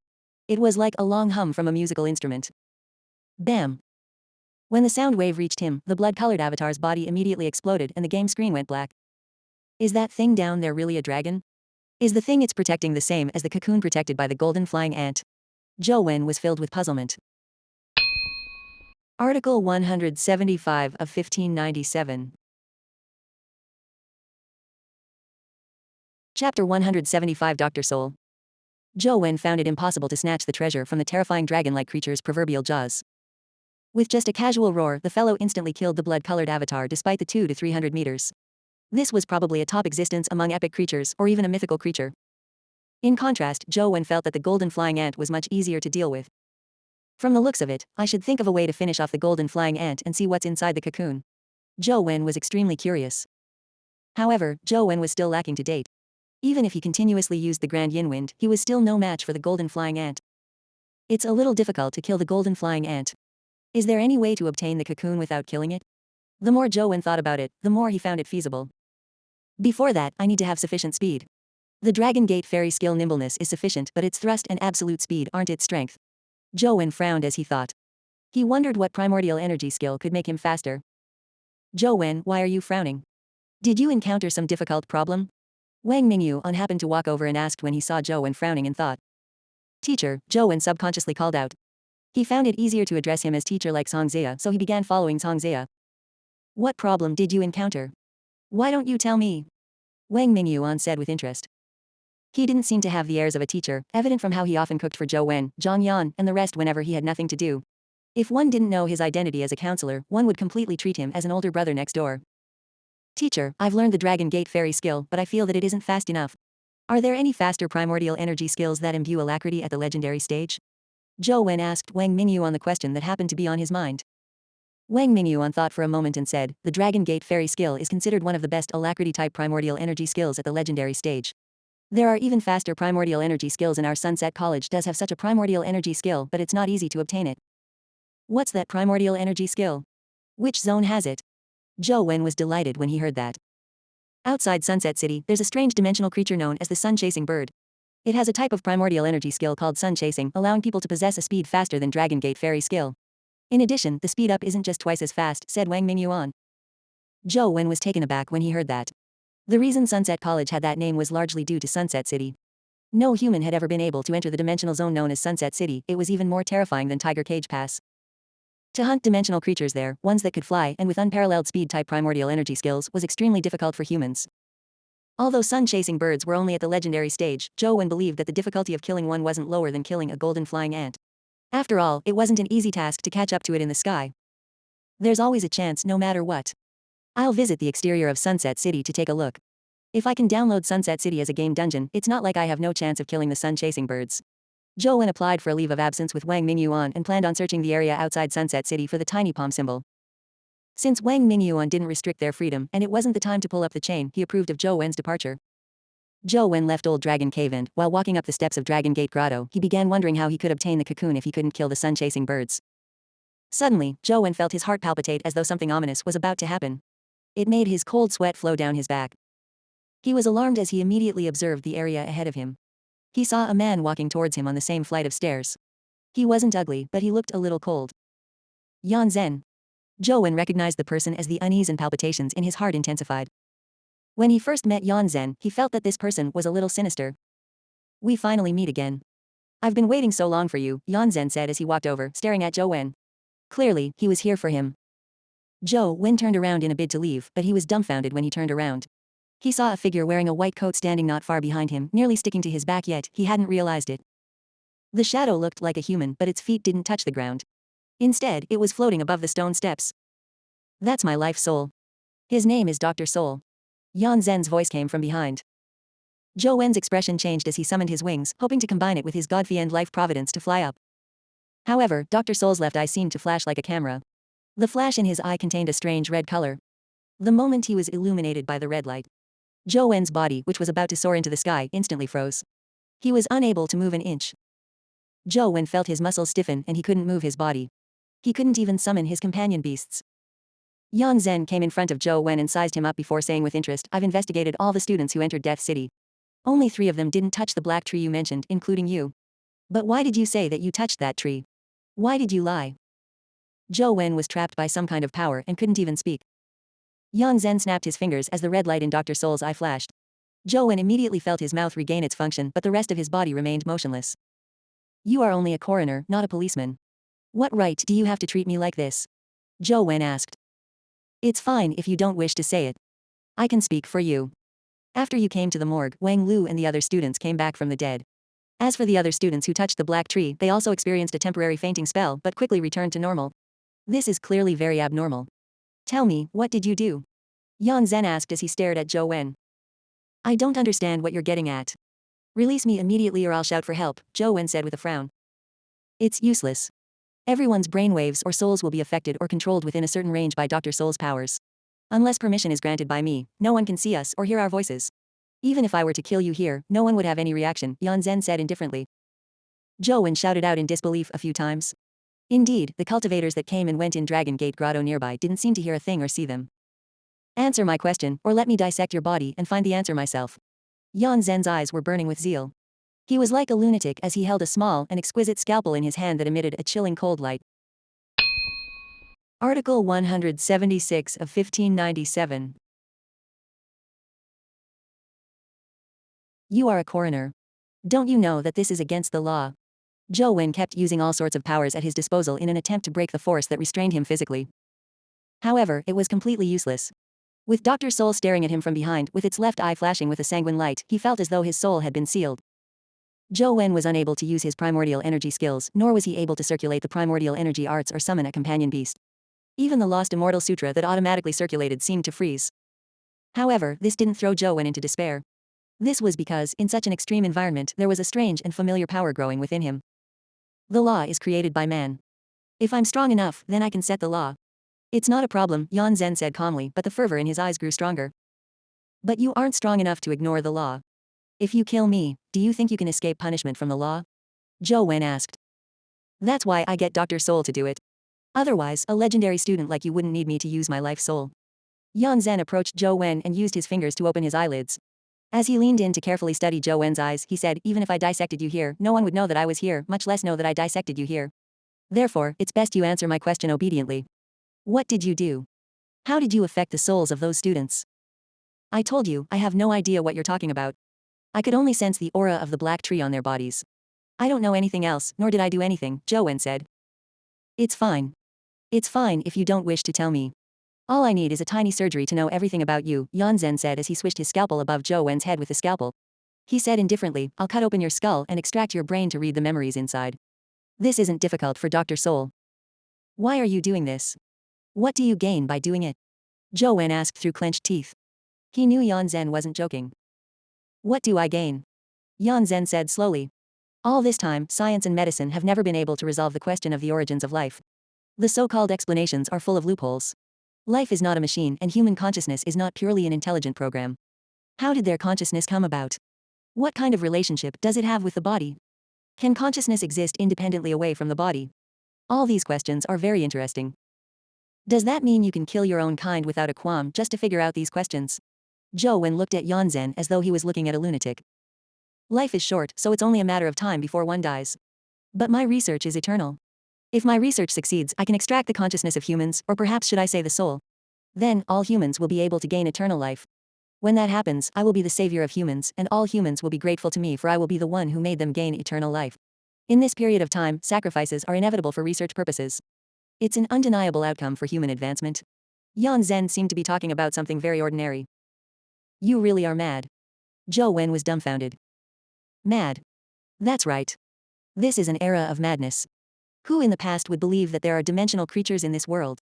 It was like a long hum from a musical instrument. Bam! When the sound wave reached him, the blood-colored avatar's body immediately exploded and the game screen went black. Is that thing down there really a dragon? Is the thing it's protecting the same as the cocoon protected by the golden flying ant? Zhou Wen was filled with puzzlement. Article 175 of 1597. Chapter 175 Dr. Soul. Zhou Wen found it impossible to snatch the treasure from the terrifying dragon-like creature's proverbial jaws. With just a casual roar, the fellow instantly killed the blood-colored avatar despite the 200 to 300 meters. This was probably a top existence among epic creatures, or even a mythical creature. In contrast, Zhou Wen felt that the golden flying ant was much easier to deal with. From the looks of it, I should think of a way to finish off the golden flying ant and see what's inside the cocoon. Zhou Wen was extremely curious. However, Zhou Wen was still lacking to date. Even if he continuously used the Grand Yin Wind, he was still no match for the golden flying ant. It's a little difficult to kill the golden flying ant. Is there any way to obtain the cocoon without killing it? The more Zhou Wen thought about it, the more he found it feasible. Before that, I need to have sufficient speed. The Dragon Gate Fairy skill nimbleness is sufficient, but its thrust and absolute speed aren't its strength. Zhou Wen frowned as he thought. He wondered what primordial energy skill could make him faster. Zhou Wen, why are you frowning? Did you encounter some difficult problem? Wang Mingyu happened to walk over and asked when he saw Zhou Wen frowning and thought. Teacher, Zhou Wen subconsciously called out. He found it easier to address him as teacher like Songzia, so he began following Songzia. What problem did you encounter? Why don't you tell me? Wang Mingyu said with interest. He didn't seem to have the airs of a teacher, evident from how he often cooked for Zhou Wen, Zhang Yan, and the rest whenever he had nothing to do. If one didn't know his identity as a counselor, one would completely treat him as an older brother next door. Teacher, I've learned the Dragon Gate Fairy skill, but I feel that it isn't fast enough. Are there any faster primordial energy skills that imbue alacrity at the legendary stage? Zhou Wen asked Wang Mingyuan the question that happened to be on his mind. Wang Mingyuan thought for a moment and said, the Dragon Gate Fairy skill is considered one of the best alacrity-type primordial energy skills at the legendary stage. There are even faster primordial energy skills and our Sunset College does have such a primordial energy skill, but it's not easy to obtain it. What's that primordial energy skill? Which zone has it? Zhou Wen was delighted when he heard that. Outside Sunset City, there's a strange dimensional creature known as the sun-chasing bird. It has a type of primordial energy skill called sun-chasing, allowing people to possess a speed faster than Dragon Gate Fairy skill. In addition, the speed up isn't just twice as fast, said Wang Mingyuan. Zhou Wen was taken aback when he heard that. The reason Sunset College had that name was largely due to Sunset City. No human had ever been able to enter the dimensional zone known as Sunset City. It was even more terrifying than Tiger Cage Pass. To hunt dimensional creatures there, ones that could fly and with unparalleled speed-type primordial energy skills, was extremely difficult for humans. Although sun-chasing birds were only at the legendary stage, Zhou Wen believed that the difficulty of killing one wasn't lower than killing a golden flying ant. After all, it wasn't an easy task to catch up to it in the sky. There's always a chance no matter what. I'll visit the exterior of Sunset City to take a look. If I can download Sunset City as a game dungeon, it's not like I have no chance of killing the sun-chasing birds. Zhou Wen applied for a leave of absence with Wang Mingyuan and planned on searching the area outside Sunset City for the tiny palm symbol. Since Wang Mingyuan didn't restrict their freedom and it wasn't the time to pull up the chain, he approved of Zhou Wen's departure. Zhou Wen left Old Dragon Cave and, while walking up the steps of Dragon Gate Grotto, he began wondering how he could obtain the cocoon if he couldn't kill the sun-chasing birds. Suddenly, Zhou Wen felt his heart palpitate as though something ominous was about to happen. It made his cold sweat flow down his back. He was alarmed as he immediately observed the area ahead of him. He saw a man walking towards him on the same flight of stairs. He wasn't ugly, but he looked a little cold. Yan Zhen. Zhou Wen recognized the person as the unease and palpitations in his heart intensified. When he first met Yan Zhen, he felt that this person was a little sinister. We finally meet again. I've been waiting so long for you, Yan Zhen said as he walked over, staring at Zhou Wen. Clearly, he was here for him. Zhou Wen turned around in a bid to leave, but he was dumbfounded when he turned around. He saw a figure wearing a white coat standing not far behind him, nearly sticking to his back, yet he hadn't realized it. The shadow looked like a human, but its feet didn't touch the ground. Instead, it was floating above the stone steps. That's my life soul. His name is Dr. Soul. Yan Zhen's voice came from behind. Zhou Wen's expression changed as he summoned his wings, hoping to combine it with his God-fee and life providence to fly up. However, Dr. Soul's left eye seemed to flash like a camera. The flash in his eye contained a strange red color. The moment he was illuminated by the red light, Zhou Wen's body, which was about to soar into the sky, instantly froze. He was unable to move an inch. Zhou Wen felt his muscles stiffen and he couldn't move his body. He couldn't even summon his companion beasts. Yan Zhen came in front of Zhou Wen and sized him up before saying with interest, I've investigated all the students who entered Death City. Only 3 of them didn't touch the black tree you mentioned, including you. But why did you say that you touched that tree? Why did you lie? Zhou Wen was trapped by some kind of power and couldn't even speak. Yan Zhen snapped his fingers as the red light in Dr. Soul's eye flashed. Zhou Wen immediately felt his mouth regain its function, but the rest of his body remained motionless. You are only a coroner, not a policeman. What right do you have to treat me like this? Zhou Wen asked. It's fine if you don't wish to say it. I can speak for you. After you came to the morgue, Wang Lu and the other students came back from the dead. As for the other students who touched the black tree, they also experienced a temporary fainting spell but quickly returned to normal. This is clearly very abnormal. Tell me, what did you do? Yan Zhen asked as he stared at Zhou Wen. I don't understand what you're getting at. Release me immediately or I'll shout for help, Zhou Wen said with a frown. It's useless. Everyone's brainwaves or souls will be affected or controlled within a certain range by Dr. Soul's powers. Unless permission is granted by me, no one can see us or hear our voices. Even if I were to kill you here, no one would have any reaction, Yan Zhen said indifferently. Zhou Wen shouted out in disbelief a few times. Indeed, the cultivators that came and went in Dragon Gate Grotto nearby didn't seem to hear a thing or see them. Answer my question, or let me dissect your body and find the answer myself. Yan Zhen's eyes were burning with zeal. He was like a lunatic as he held a small and exquisite scalpel in his hand that emitted a chilling cold light. Article 176 of 1597. You are a coroner. Don't you know that this is against the law? Zhou Wen kept using all sorts of powers at his disposal in an attempt to break the force that restrained him physically. However, it was completely useless. With Dr. Soul staring at him from behind, with its left eye flashing with a sanguine light, he felt as though his soul had been sealed. Zhou Wen was unable to use his primordial energy skills, nor was he able to circulate the primordial energy arts or summon a companion beast. Even the lost Immortal Sutra that automatically circulated seemed to freeze. However, this didn't throw Zhou Wen into despair. This was because, in such an extreme environment, there was a strange and familiar power growing within him. The law is created by man. If I'm strong enough, then I can set the law. It's not a problem, Yan Zhen said calmly, but the fervor in his eyes grew stronger. But you aren't strong enough to ignore the law. If you kill me, do you think you can escape punishment from the law? Zhou Wen asked. That's why I get Dr. Soul to do it. Otherwise, a legendary student like you wouldn't need me to use my life soul. Yan Zhen approached Zhou Wen and used his fingers to open his eyelids. As he leaned in to carefully study Zhou Wen's eyes, he said, even if I dissected you here, no one would know that I was here, much less know that I dissected you here. Therefore, it's best you answer my question obediently. What did you do? How did you affect the souls of those students? I told you, I have no idea what you're talking about. I could only sense the aura of the black tree on their bodies. I don't know anything else, nor did I do anything, Zhou Wen said. It's fine. It's fine if you don't wish to tell me. All I need is a tiny surgery to know everything about you, Yan Zhen said as he swished his scalpel above Zhou Wen's head with the scalpel. He said indifferently, I'll cut open your skull and extract your brain to read the memories inside. This isn't difficult for Dr. Soul. Why are you doing this? What do you gain by doing it? Zhou Wen asked through clenched teeth. He knew Yan Zhen wasn't joking. What do I gain? Yan Zhen said slowly. All this time, science and medicine have never been able to resolve the question of the origins of life. The so-called explanations are full of loopholes. Life is not a machine and human consciousness is not purely an intelligent program. How did their consciousness come about? What kind of relationship does it have with the body? Can consciousness exist independently away from the body? All these questions are very interesting. Does that mean you can kill your own kind without a qualm just to figure out these questions? Zhou Wen looked at Yan Zhen as though he was looking at a lunatic. Life is short, so it's only a matter of time before one dies. But my research is eternal. If my research succeeds, I can extract the consciousness of humans, or perhaps should I say the soul. Then, all humans will be able to gain eternal life. When that happens, I will be the savior of humans, and all humans will be grateful to me for I will be the one who made them gain eternal life. In this period of time, sacrifices are inevitable for research purposes. It's an undeniable outcome for human advancement. Yan Zhen seemed to be talking about something very ordinary. You really are mad. Zhou Wen was dumbfounded. Mad. That's right. This is an era of madness. Who in the past would believe that there are dimensional creatures in this world?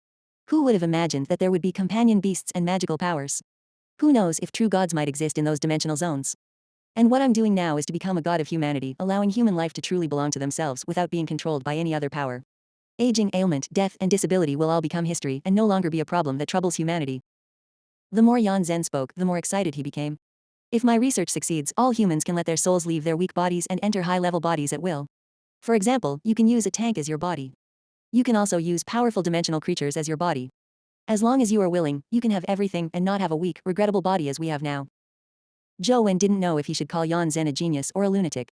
Who would have imagined that there would be companion beasts and magical powers? Who knows if true gods might exist in those dimensional zones? And what I'm doing now is to become a god of humanity, allowing human life to truly belong to themselves without being controlled by any other power. Aging, ailment, death, and disability will all become history and no longer be a problem that troubles humanity. The more Yan Zhen spoke, the more excited he became. If my research succeeds, all humans can let their souls leave their weak bodies and enter high-level bodies at will. For example, you can use a tank as your body. You can also use powerful dimensional creatures as your body. As long as you are willing, you can have everything and not have a weak, regrettable body as we have now. Zhou Wen didn't know if he should call Yan Zhen a genius or a lunatic.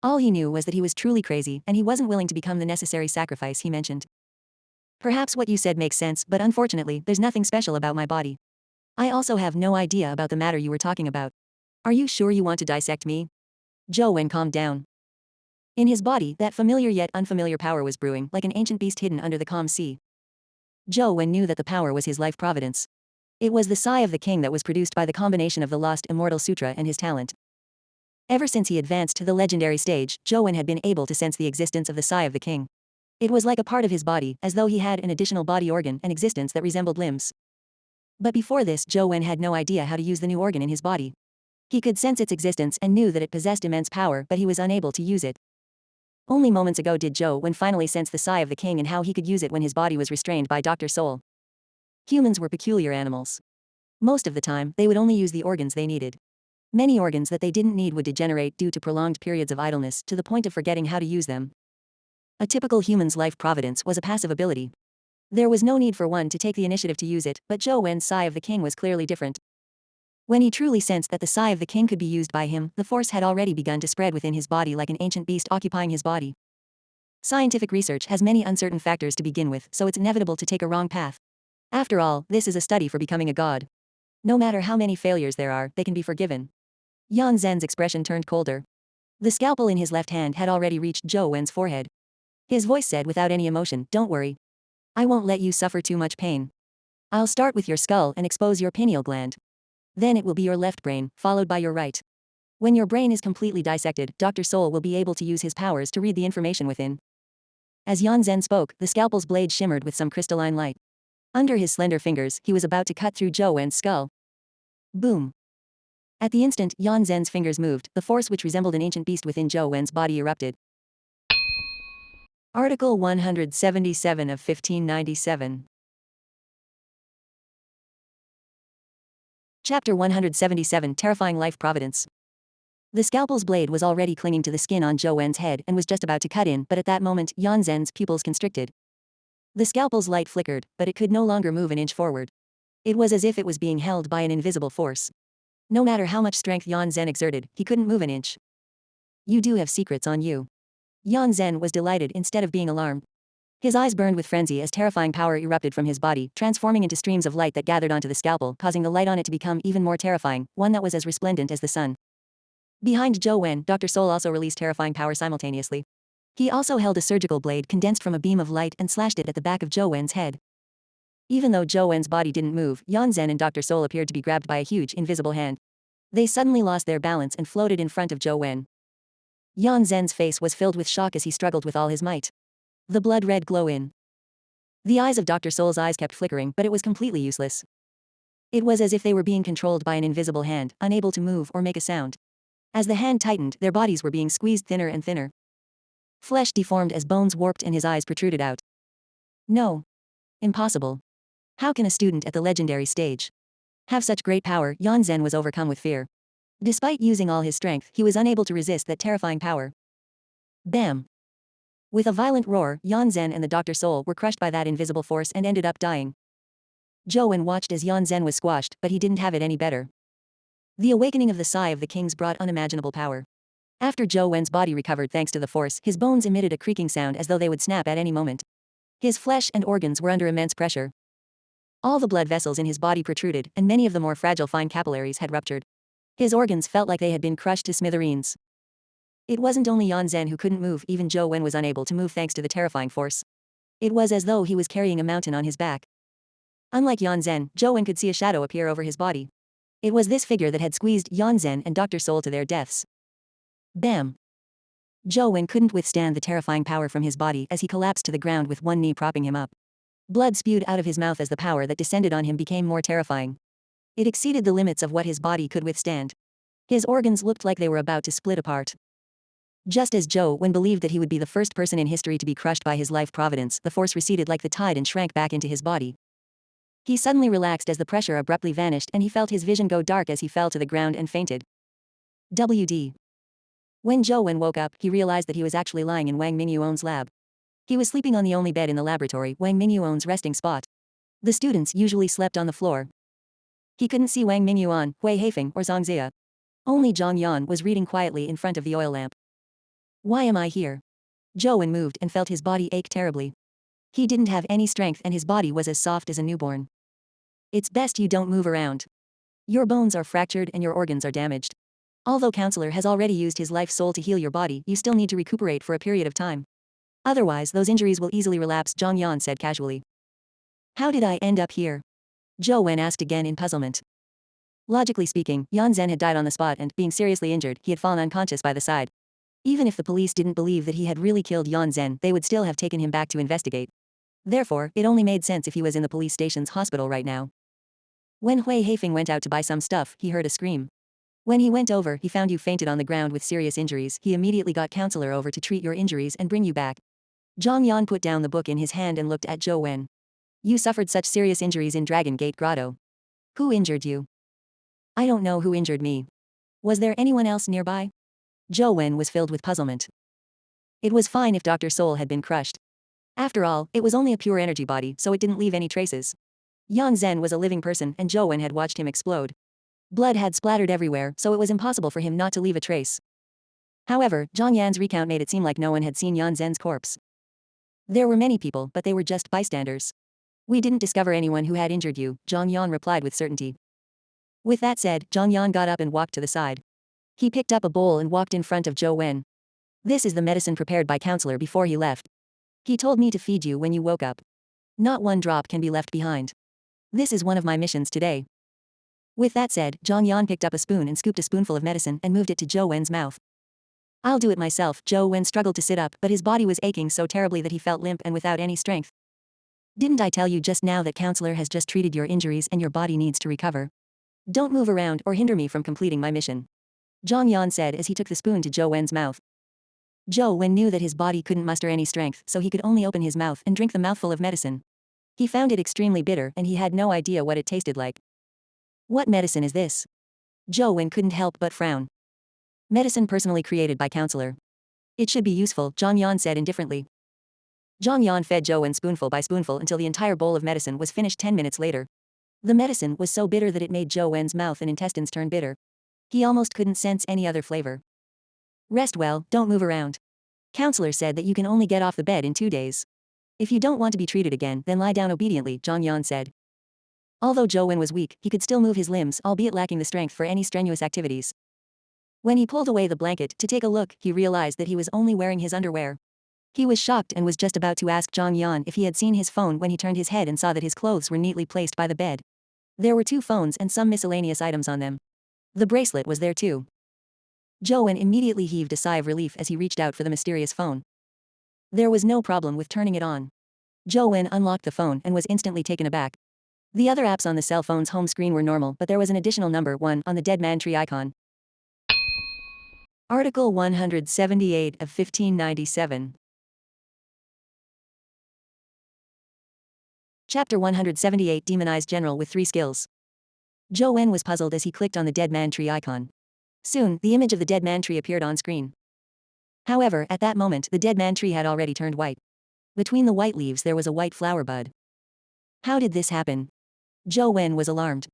All he knew was that he was truly crazy and he wasn't willing to become the necessary sacrifice he mentioned. Perhaps what you said makes sense, but unfortunately, there's nothing special about my body. I also have no idea about the matter you were talking about. Are you sure you want to dissect me? Zhou Wen calmed down. In his body, that familiar yet unfamiliar power was brewing, like an ancient beast hidden under the calm sea. Zhou Wen knew that the power was his life providence. It was the sigh of the king that was produced by the combination of the lost Immortal Sutra and his talent. Ever since he advanced to the legendary stage, Zhou Wen had been able to sense the existence of the sigh of the king. It was like a part of his body, as though he had an additional body organ and existence that resembled limbs. But before this, Zhou Wen had no idea how to use the new organ in his body. He could sense its existence and knew that it possessed immense power, but he was unable to use it. Only moments ago did Zhou Wen finally sense the sigh of the king and how he could use it when his body was restrained by Dr. Soul. Humans were peculiar animals. Most of the time, they would only use the organs they needed. Many organs that they didn't need would degenerate due to prolonged periods of idleness to the point of forgetting how to use them. A typical human's life providence was a passive ability. There was no need for one to take the initiative to use it, but Zhou Wen's sigh of the king was clearly different. When he truly sensed that the sigh of the king could be used by him, the force had already begun to spread within his body like an ancient beast occupying his body. Scientific research has many uncertain factors to begin with, so it's inevitable to take a wrong path. After all, this is a study for becoming a god. No matter how many failures there are, they can be forgiven. Yan Zhen's expression turned colder. The scalpel in his left hand had already reached Zhou Wen's forehead. His voice said without any emotion, "Don't worry. I won't let you suffer too much pain. I'll start with your skull and expose your pineal gland. Then it will be your left brain, followed by your right. When your brain is completely dissected, Dr. Soul will be able to use his powers to read the information within. As Yan Zhen spoke, the scalpel's blade shimmered with some crystalline light. Under his slender fingers, he was about to cut through Zhou Wen's skull. Boom. At the instant Yan Zhen's fingers moved, the force which resembled an ancient beast within Zhou Wen's body erupted. Article 177 of 1597. Chapter 177 Terrifying Life Providence. The scalpel's blade was already clinging to the skin on Zhou Wen's head and was just about to cut in, but at that moment, Yan Zhen's pupils constricted. The scalpel's light flickered, but it could no longer move an inch forward. It was as if it was being held by an invisible force. No matter how much strength Yan Zhen exerted, he couldn't move an inch. You do have secrets on you. Yan Zhen was delighted instead of being alarmed. His eyes burned with frenzy as terrifying power erupted from his body, transforming into streams of light that gathered onto the scalpel, causing the light on it to become even more terrifying, one that was as resplendent as the sun. Behind Zhou Wen, Dr. Soul also released terrifying power simultaneously. He also held a surgical blade condensed from a beam of light and slashed it at the back of Zhou Wen's head. Even though Zhou Wen's body didn't move, Yan Zhen and Dr. Soul appeared to be grabbed by a huge, invisible hand. They suddenly lost their balance and floated in front of Zhou Wen. Yan Zhen's face was filled with shock as he struggled with all his might. The blood-red glow in the eyes of Dr. Soul's eyes kept flickering, but it was completely useless. It was as if they were being controlled by an invisible hand, unable to move or make a sound. As the hand tightened, their bodies were being squeezed thinner and thinner. Flesh deformed as bones warped and his eyes protruded out. No. Impossible. How can a student at the legendary stage have such great power? Yan Zhen was overcome with fear. Despite using all his strength, he was unable to resist that terrifying power. Bam! With a violent roar, Yan Zhen and the Dr. Soul were crushed by that invisible force and ended up dying. Zhou Wen watched as Yan Zhen was squashed, but he didn't have it any better. The awakening of the Sai of the Kings brought unimaginable power. After Zhou Wen's body recovered thanks to the force, his bones emitted a creaking sound as though they would snap at any moment. His flesh and organs were under immense pressure. All the blood vessels in his body protruded, and many of the more fragile fine capillaries had ruptured. His organs felt like they had been crushed to smithereens. It wasn't only Yan Zhen who couldn't move, even Zhou Wen was unable to move thanks to the terrifying force. It was as though he was carrying a mountain on his back. Unlike Yan Zhen, Zhou Wen could see a shadow appear over his body. It was this figure that had squeezed Yan Zhen and Dr. Soul to their deaths. Bam! Zhou Wen couldn't withstand the terrifying power from his body as he collapsed to the ground with one knee propping him up. Blood spewed out of his mouth as the power that descended on him became more terrifying. It exceeded the limits of what his body could withstand. His organs looked like they were about to split apart. Just as Zhou Wen believed that he would be the first person in history to be crushed by his life providence, the force receded like the tide and shrank back into his body. He suddenly relaxed as the pressure abruptly vanished and he felt his vision go dark as he fell to the ground and fainted. WD. When Zhou Wen woke up, he realized that he was actually lying in Wang Mingyuan's lab. He was sleeping on the only bed in the laboratory, Wang Mingyuan's resting spot. The students usually slept on the floor. He couldn't see Wang Mingyuan, Hui Haifeng, or Zhang Zia. Only Zhang Yan was reading quietly in front of the oil lamp. Why am I here? Zhou Wen moved and felt his body ache terribly. He didn't have any strength and his body was as soft as a newborn. It's best you don't move around. Your bones are fractured and your organs are damaged. Although Counselor has already used his life soul to heal your body, you still need to recuperate for a period of time. Otherwise, those injuries will easily relapse, Zhang Yan said casually. How did I end up here? Zhou Wen asked again in puzzlement. Logically speaking, Yan Zhen had died on the spot and, being seriously injured, he had fallen unconscious by the side. Even if the police didn't believe that he had really killed Yan Zhen, they would still have taken him back to investigate. Therefore, it only made sense if he was in the police station's hospital right now. When Hui Haifeng went out to buy some stuff, he heard a scream. When he went over, he found you fainted on the ground with serious injuries. He immediately got Counselor over to treat your injuries and bring you back. Zhang Yan put down the book in his hand and looked at Zhou Wen. You suffered such serious injuries in Dragon Gate Grotto. Who injured you? I don't know who injured me. Was there anyone else nearby? Zhou Wen was filled with puzzlement. It was fine if Dr. Soul had been crushed. After all, it was only a pure energy body, so it didn't leave any traces. Yan Zhen was a living person and Zhou Wen had watched him explode. Blood had splattered everywhere, so it was impossible for him not to leave a trace. However, Zhang Yan's recount made it seem like no one had seen Yan Zhen's corpse. There were many people, but they were just bystanders. We didn't discover anyone who had injured you, Zhang Yan replied with certainty. With that said, Zhang Yan got up and walked to the side. He picked up a bowl and walked in front of Zhou Wen. This is the medicine prepared by Counselor before he left. He told me to feed you when you woke up. Not one drop can be left behind. This is one of my missions today. With that said, Zhang Yan picked up a spoon and scooped a spoonful of medicine and moved it to Zhou Wen's mouth. I'll do it myself. Zhou Wen struggled to sit up, but his body was aching so terribly that he felt limp and without any strength. Didn't I tell you just now that counselor has just treated your injuries and your body needs to recover? Don't move around or hinder me from completing my mission. Zhang Yan said as he took the spoon to Zhou Wen's mouth. Zhou Wen knew that his body couldn't muster any strength, so he could only open his mouth and drink the mouthful of medicine. He found it extremely bitter and he had no idea what it tasted like. What medicine is this? Zhou Wen couldn't help but frown. Medicine personally created by counselor. It should be useful, Zhang Yan said indifferently. Zhang Yan fed Zhou Wen spoonful by spoonful until the entire bowl of medicine was finished 10 minutes later. The medicine was so bitter that it made Zhou Wen's mouth and intestines turn bitter. He almost couldn't sense any other flavor. Rest well, don't move around. Counselor said that you can only get off the bed in 2 days. If you don't want to be treated again, then lie down obediently, Zhang Yan said. Although Zhou Wen was weak, he could still move his limbs, albeit lacking the strength for any strenuous activities. When he pulled away the blanket to take a look, he realized that he was only wearing his underwear. He was shocked and was just about to ask Zhang Yan if he had seen his phone when he turned his head and saw that his clothes were neatly placed by the bed. There were 2 phones and some miscellaneous items on them. The bracelet was there too. Zhou Wen immediately heaved a sigh of relief as he reached out for the mysterious phone. There was no problem with turning it on. Zhou Wen unlocked the phone and was instantly taken aback. The other apps on the cell phone's home screen were normal, but there was an additional number 1 on the dead man tree icon. Article 178 of 1597. Chapter 178 Demonized General with 3 skills. Zhou Wen was puzzled as he clicked on the dead man tree icon. Soon, the image of the dead man tree appeared on screen. However, at that moment, the dead man tree had already turned white. Between the white leaves there was a white flower bud. How did this happen? Zhou Wen was alarmed.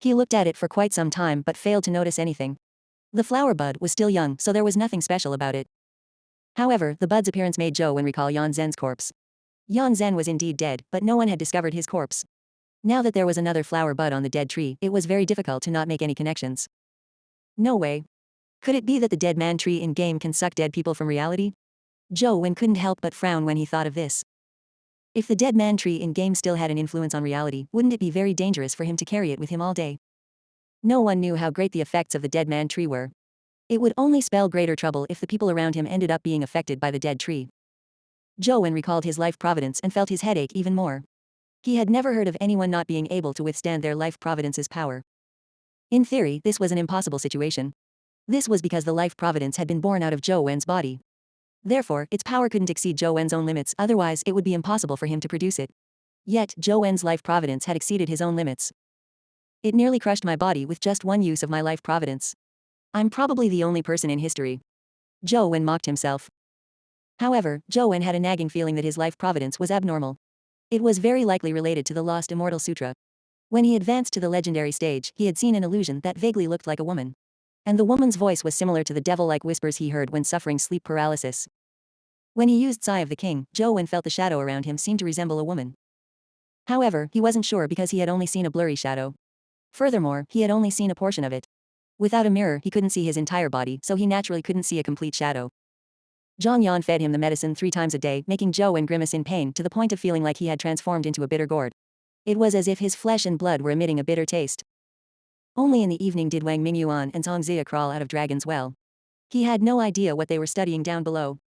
He looked at it for quite some time but failed to notice anything. The flower bud was still young, so there was nothing special about it. However, the bud's appearance made Zhou Wen recall Yan Zhen's corpse. Yan Zhen was indeed dead, but no one had discovered his corpse. Now that there was another flower bud on the dead tree, it was very difficult to not make any connections. No way. Could it be that the dead man tree in-game can suck dead people from reality? Zhou Wen couldn't help but frown when he thought of this. If the dead man tree in-game still had an influence on reality, wouldn't it be very dangerous for him to carry it with him all day? No one knew how great the effects of the dead man tree were. It would only spell greater trouble if the people around him ended up being affected by the dead tree. Zhou Wen recalled his life providence and felt his headache even more. He had never heard of anyone not being able to withstand their life providence's power. In theory, this was an impossible situation. This was because the life providence had been born out of Zhou Wen's body. Therefore, its power couldn't exceed Zhou Wen's own limits, otherwise it would be impossible for him to produce it. Yet, Zhou Wen's life providence had exceeded his own limits. It nearly crushed my body with just one use of my life providence. I'm probably the only person in history. Zhou Wen mocked himself. However, Zhou Wen had a nagging feeling that his life providence was abnormal. It was very likely related to the Lost Immortal Sutra. When he advanced to the legendary stage, he had seen an illusion that vaguely looked like a woman. And the woman's voice was similar to the devil-like whispers he heard when suffering sleep paralysis. When he used Sigh of the King, Zhou Wen felt the shadow around him seemed to resemble a woman. However, he wasn't sure because he had only seen a blurry shadow. Furthermore, he had only seen a portion of it. Without a mirror, he couldn't see his entire body, so he naturally couldn't see a complete shadow. Zhang Yan fed him the medicine 3 times a day, making Zhou Wen grimace in pain to the point of feeling like he had transformed into a bitter gourd. It was as if his flesh and blood were emitting a bitter taste. Only in the evening did Wang Mingyuan and Zhang Zia crawl out of Dragon's Well. He had no idea what they were studying down below.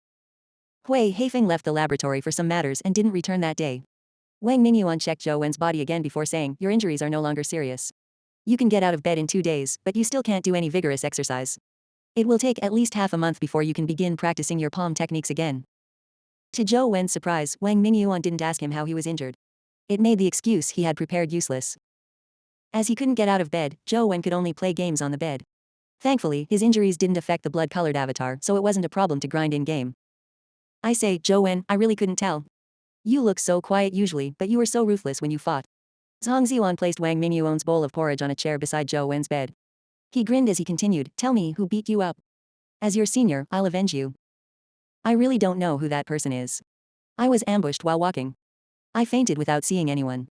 Hui Haifeng left the laboratory for some matters and didn't return that day. Wang Mingyuan checked Zhou Wen's body again before saying, "Your injuries are no longer serious. You can get out of bed in 2 days, but you still can't do any vigorous exercise. It will take at least half a month before you can begin practicing your palm techniques again." To Zhou Wen's surprise, Wang Mingyuan didn't ask him how he was injured. It made the excuse he had prepared useless. As he couldn't get out of bed, Zhou Wen could only play games on the bed. Thankfully, his injuries didn't affect the blood-colored avatar, so it wasn't a problem to grind in-game. "I say, Zhou Wen, I really couldn't tell. You look so quiet usually, but you were so ruthless when you fought." Zhang Ziwan placed Wang Mingyuan's bowl of porridge on a chair beside Zhou Wen's bed. He grinned as he continued, "Tell me who beat you up. As your senior, I'll avenge you." "I really don't know who that person is. I was ambushed while walking. I fainted without seeing anyone."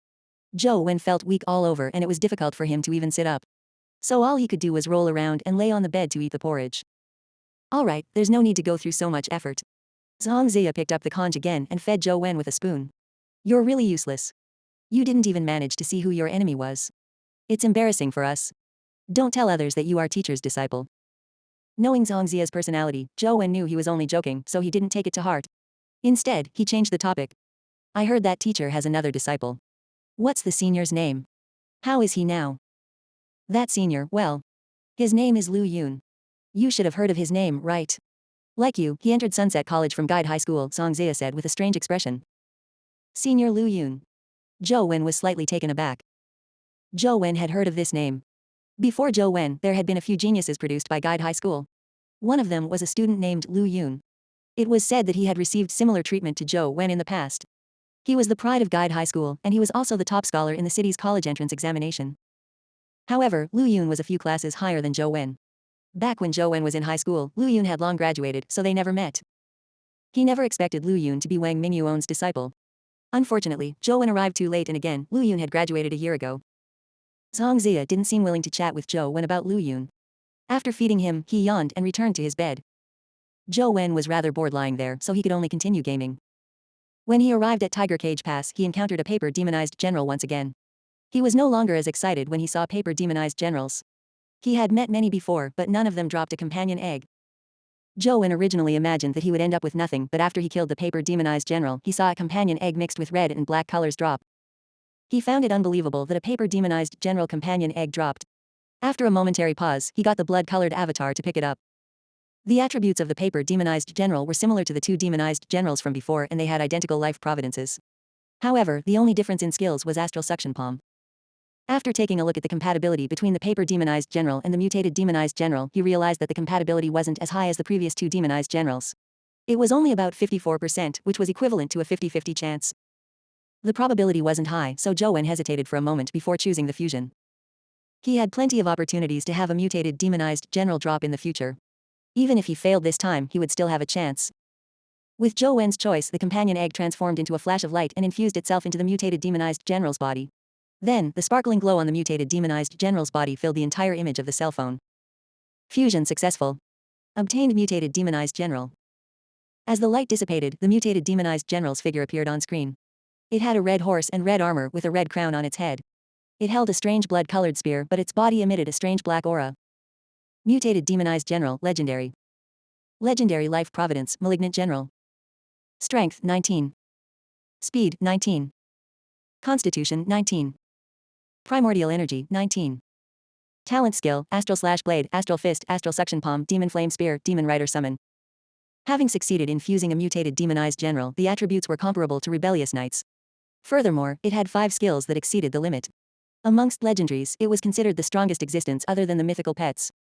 Zhou Wen felt weak all over and it was difficult for him to even sit up. So all he could do was roll around and lay on the bed to eat the porridge. "Alright, there's no need to go through so much effort." Zhang Zia picked up the conch again and fed Zhou Wen with a spoon. "You're really useless. You didn't even manage to see who your enemy was. It's embarrassing for us." Don't tell others that you are teacher's disciple. Knowing Zhongzia's personality, Zhou Wen knew he was only joking, so he didn't take it to heart. Instead, he changed the topic. I heard that teacher has another disciple. What's the senior's name? How is he now? That senior, well, his name is Lu Yun. You should have heard of his name, right? Like you, he entered Sunset College from Guide High School, Zhongzia said with a strange expression. Senior Lu Yun. Zhou Wen was slightly taken aback. Zhou Wen had heard of this name. Before Zhou Wen, there had been a few geniuses produced by Guide High School. One of them was a student named Lu Yun. It was said that he had received similar treatment to Zhou Wen in the past. He was the pride of Guide High School, and he was also the top scholar in the city's college entrance examination. However, Lu Yun was a few classes higher than Zhou Wen. Back when Zhou Wen was in high school, Lu Yun had long graduated, so they never met. He never expected Lu Yun to be Wang Mingyuon's disciple. Unfortunately, Zhou Wen arrived too late, and again, Lu Yun had graduated a year ago. Zhongzia didn't seem willing to chat with Zhou Wen about Lu Yun. After feeding him, he yawned and returned to his bed. Zhou Wen was rather bored lying there, so he could only continue gaming. When he arrived at Tiger Cage Pass, he encountered a paper-demonized general once again. He was no longer as excited when he saw paper-demonized generals. He had met many before, but none of them dropped a companion egg. Zhou Wen originally imagined that he would end up with nothing, but after he killed the paper-demonized general, he saw a companion egg mixed with red and black colors drop. He found it unbelievable that a paper-demonized general companion egg dropped. After a momentary pause, he got the blood-colored avatar to pick it up. The attributes of the paper-demonized general were similar to the two demonized generals from before, and they had identical life providences. However, the only difference in skills was astral suction palm. After taking a look at the compatibility between the paper-demonized general and the mutated demonized general, he realized that the compatibility wasn't as high as the previous two demonized generals. It was only about 54%, which was equivalent to a 50-50 chance. The probability wasn't high, so Zhou Wen hesitated for a moment before choosing the fusion. He had plenty of opportunities to have a mutated demonized general drop in the future. Even if he failed this time, he would still have a chance. With Zhou Wen's choice, the companion egg transformed into a flash of light and infused itself into the mutated demonized general's body. Then, the sparkling glow on the mutated demonized general's body filled the entire image of the cell phone. Fusion successful. Obtained mutated demonized general. As the light dissipated, the mutated demonized general's figure appeared on screen. It had a red horse and red armor with a red crown on its head. It held a strange blood-colored spear, but its body emitted a strange black aura. Mutated demonized general, legendary. Legendary life providence, malignant general. Strength, 19. Speed, 19. Constitution, 19. Primordial energy, 19. Talent skill, astral slash blade, astral fist, astral suction palm, demon flame spear, demon rider summon. Having succeeded in fusing a mutated demonized general, the attributes were comparable to rebellious knights. Furthermore, it had 5 skills that exceeded the limit. Amongst legendaries, it was considered the strongest existence other than the mythical pets.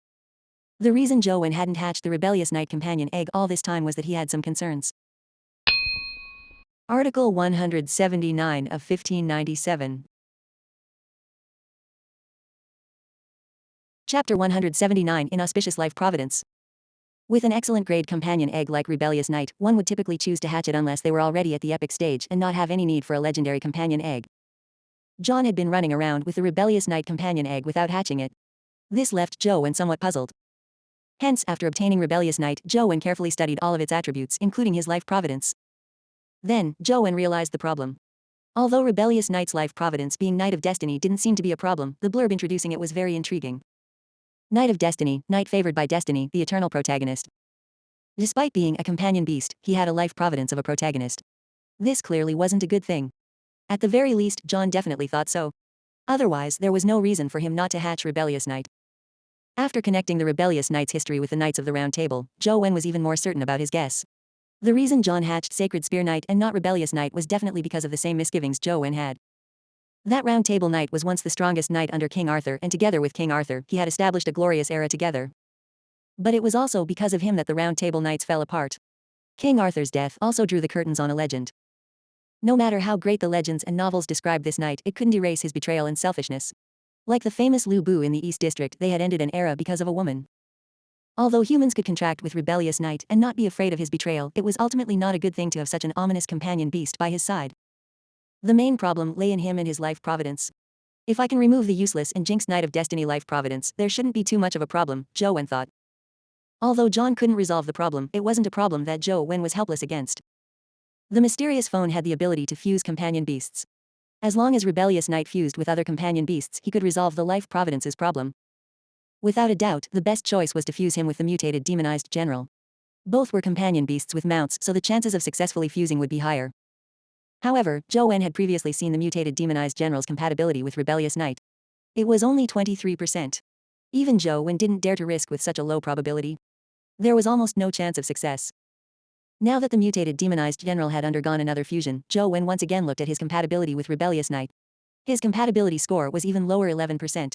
The reason Zhou Wen hadn't hatched the rebellious knight companion egg all this time was that he had some concerns. Article 179 of 1597. Chapter 179 Inauspicious Life Providence. With an excellent grade companion egg like Rebellious Knight, one would typically choose to hatch it unless they were already at the epic stage and not have any need for a legendary companion egg. John had been running around with the Rebellious Knight companion egg without hatching it. This left Zhou Wen somewhat puzzled. Hence, after obtaining Rebellious Knight, Zhou Wen carefully studied all of its attributes, including his life providence. Then, Zhou Wen realized the problem. Although Rebellious Knight's life providence being Knight of Destiny didn't seem to be a problem, the blurb introducing it was very intriguing. Knight of Destiny, knight favored by destiny, the eternal protagonist. Despite being a companion beast, he had a life providence of a protagonist. This clearly wasn't a good thing. At the very least, John definitely thought so. Otherwise, there was no reason for him not to hatch Rebellious Knight. After connecting the Rebellious Knight's history with the Knights of the Round Table, Zhou Wen was even more certain about his guess. The reason John hatched Sacred Spear Knight and not Rebellious Knight was definitely because of the same misgivings Zhou Wen had. That Round Table Knight was once the strongest knight under King Arthur, and together with King Arthur, he had established a glorious era together. But it was also because of him that the Round Table Knights fell apart. King Arthur's death also drew the curtains on a legend. No matter how great the legends and novels described this knight, it couldn't erase his betrayal and selfishness. Like the famous Lu Bu in the East District, they had ended an era because of a woman. Although humans could contract with Rebellious Knight and not be afraid of his betrayal, it was ultimately not a good thing to have such an ominous companion beast by his side. The main problem lay in him and his life providence. If I can remove the useless and jinxed Knight of Destiny life providence, there shouldn't be too much of a problem, Zhou Wen thought. Although John couldn't resolve the problem, it wasn't a problem that Zhou Wen was helpless against. The mysterious phone had the ability to fuse companion beasts. As long as Rebellious Knight fused with other companion beasts, he could resolve the life providence's problem. Without a doubt, the best choice was to fuse him with the mutated demonized general. Both were companion beasts with mounts, so the chances of successfully fusing would be higher. However, Zhou Wen had previously seen the mutated demonized general's compatibility with Rebellious Knight. It was only 23%. Even Zhou Wen didn't dare to risk with such a low probability. There was almost no chance of success. Now that the mutated demonized general had undergone another fusion, Zhou Wen once again looked at his compatibility with Rebellious Knight. His compatibility score was even lower, 11%.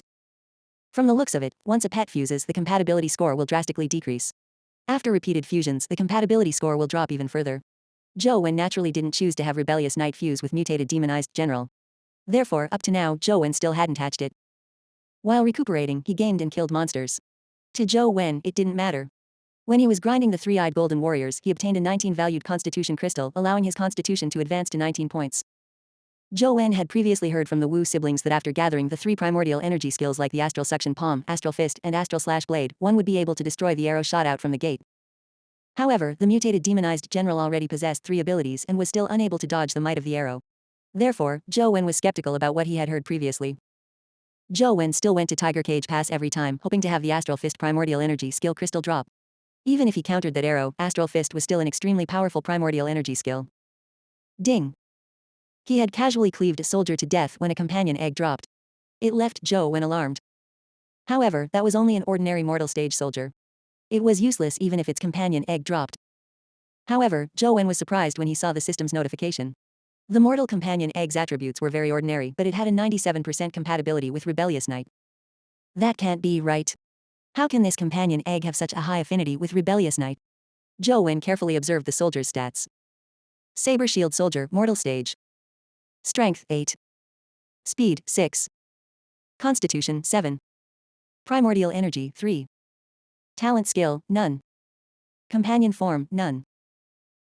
From the looks of it, once a pet fuses, the compatibility score will drastically decrease. After repeated fusions, the compatibility score will drop even further. Zhou Wen naturally didn't choose to have Rebellious Knight fuse with mutated demonized general. Therefore, up to now, Zhou Wen still hadn't hatched it. While recuperating, he gamed and killed monsters. To Zhou Wen, it didn't matter. When he was grinding the three-eyed golden warriors, he obtained a 19-valued constitution crystal, allowing his constitution to advance to 19 points. Zhou Wen had previously heard from the Wu siblings that after gathering the three primordial energy skills like the Astral Suction Palm, Astral Fist, and Astral Slash Blade, one would be able to destroy the arrow shot out from the gate. However, the mutated demonized general already possessed three abilities and was still unable to dodge the might of the arrow. Therefore, Zhou Wen was skeptical about what he had heard previously. Zhou Wen still went to Tiger Cage Pass every time, hoping to have the Astral Fist primordial energy skill crystal drop. Even if he countered that arrow, Astral Fist was still an extremely powerful primordial energy skill. Ding! He had casually cleaved a soldier to death when a companion egg dropped. It left Zhou Wen alarmed. However, that was only an ordinary mortal stage soldier. It was useless even if its companion egg dropped. However, Zhou Wen was surprised when he saw the system's notification. The mortal companion egg's attributes were very ordinary, but it had a 97% compatibility with Rebellious Knight. That can't be right. How can this companion egg have such a high affinity with Rebellious Knight? Zhou Wen carefully observed the soldier's stats. Saber Shield Soldier, Mortal Stage. Strength, 8. Speed, 6. Constitution, 7. Primordial Energy, 3. Talent Skill, none. Companion Form, none.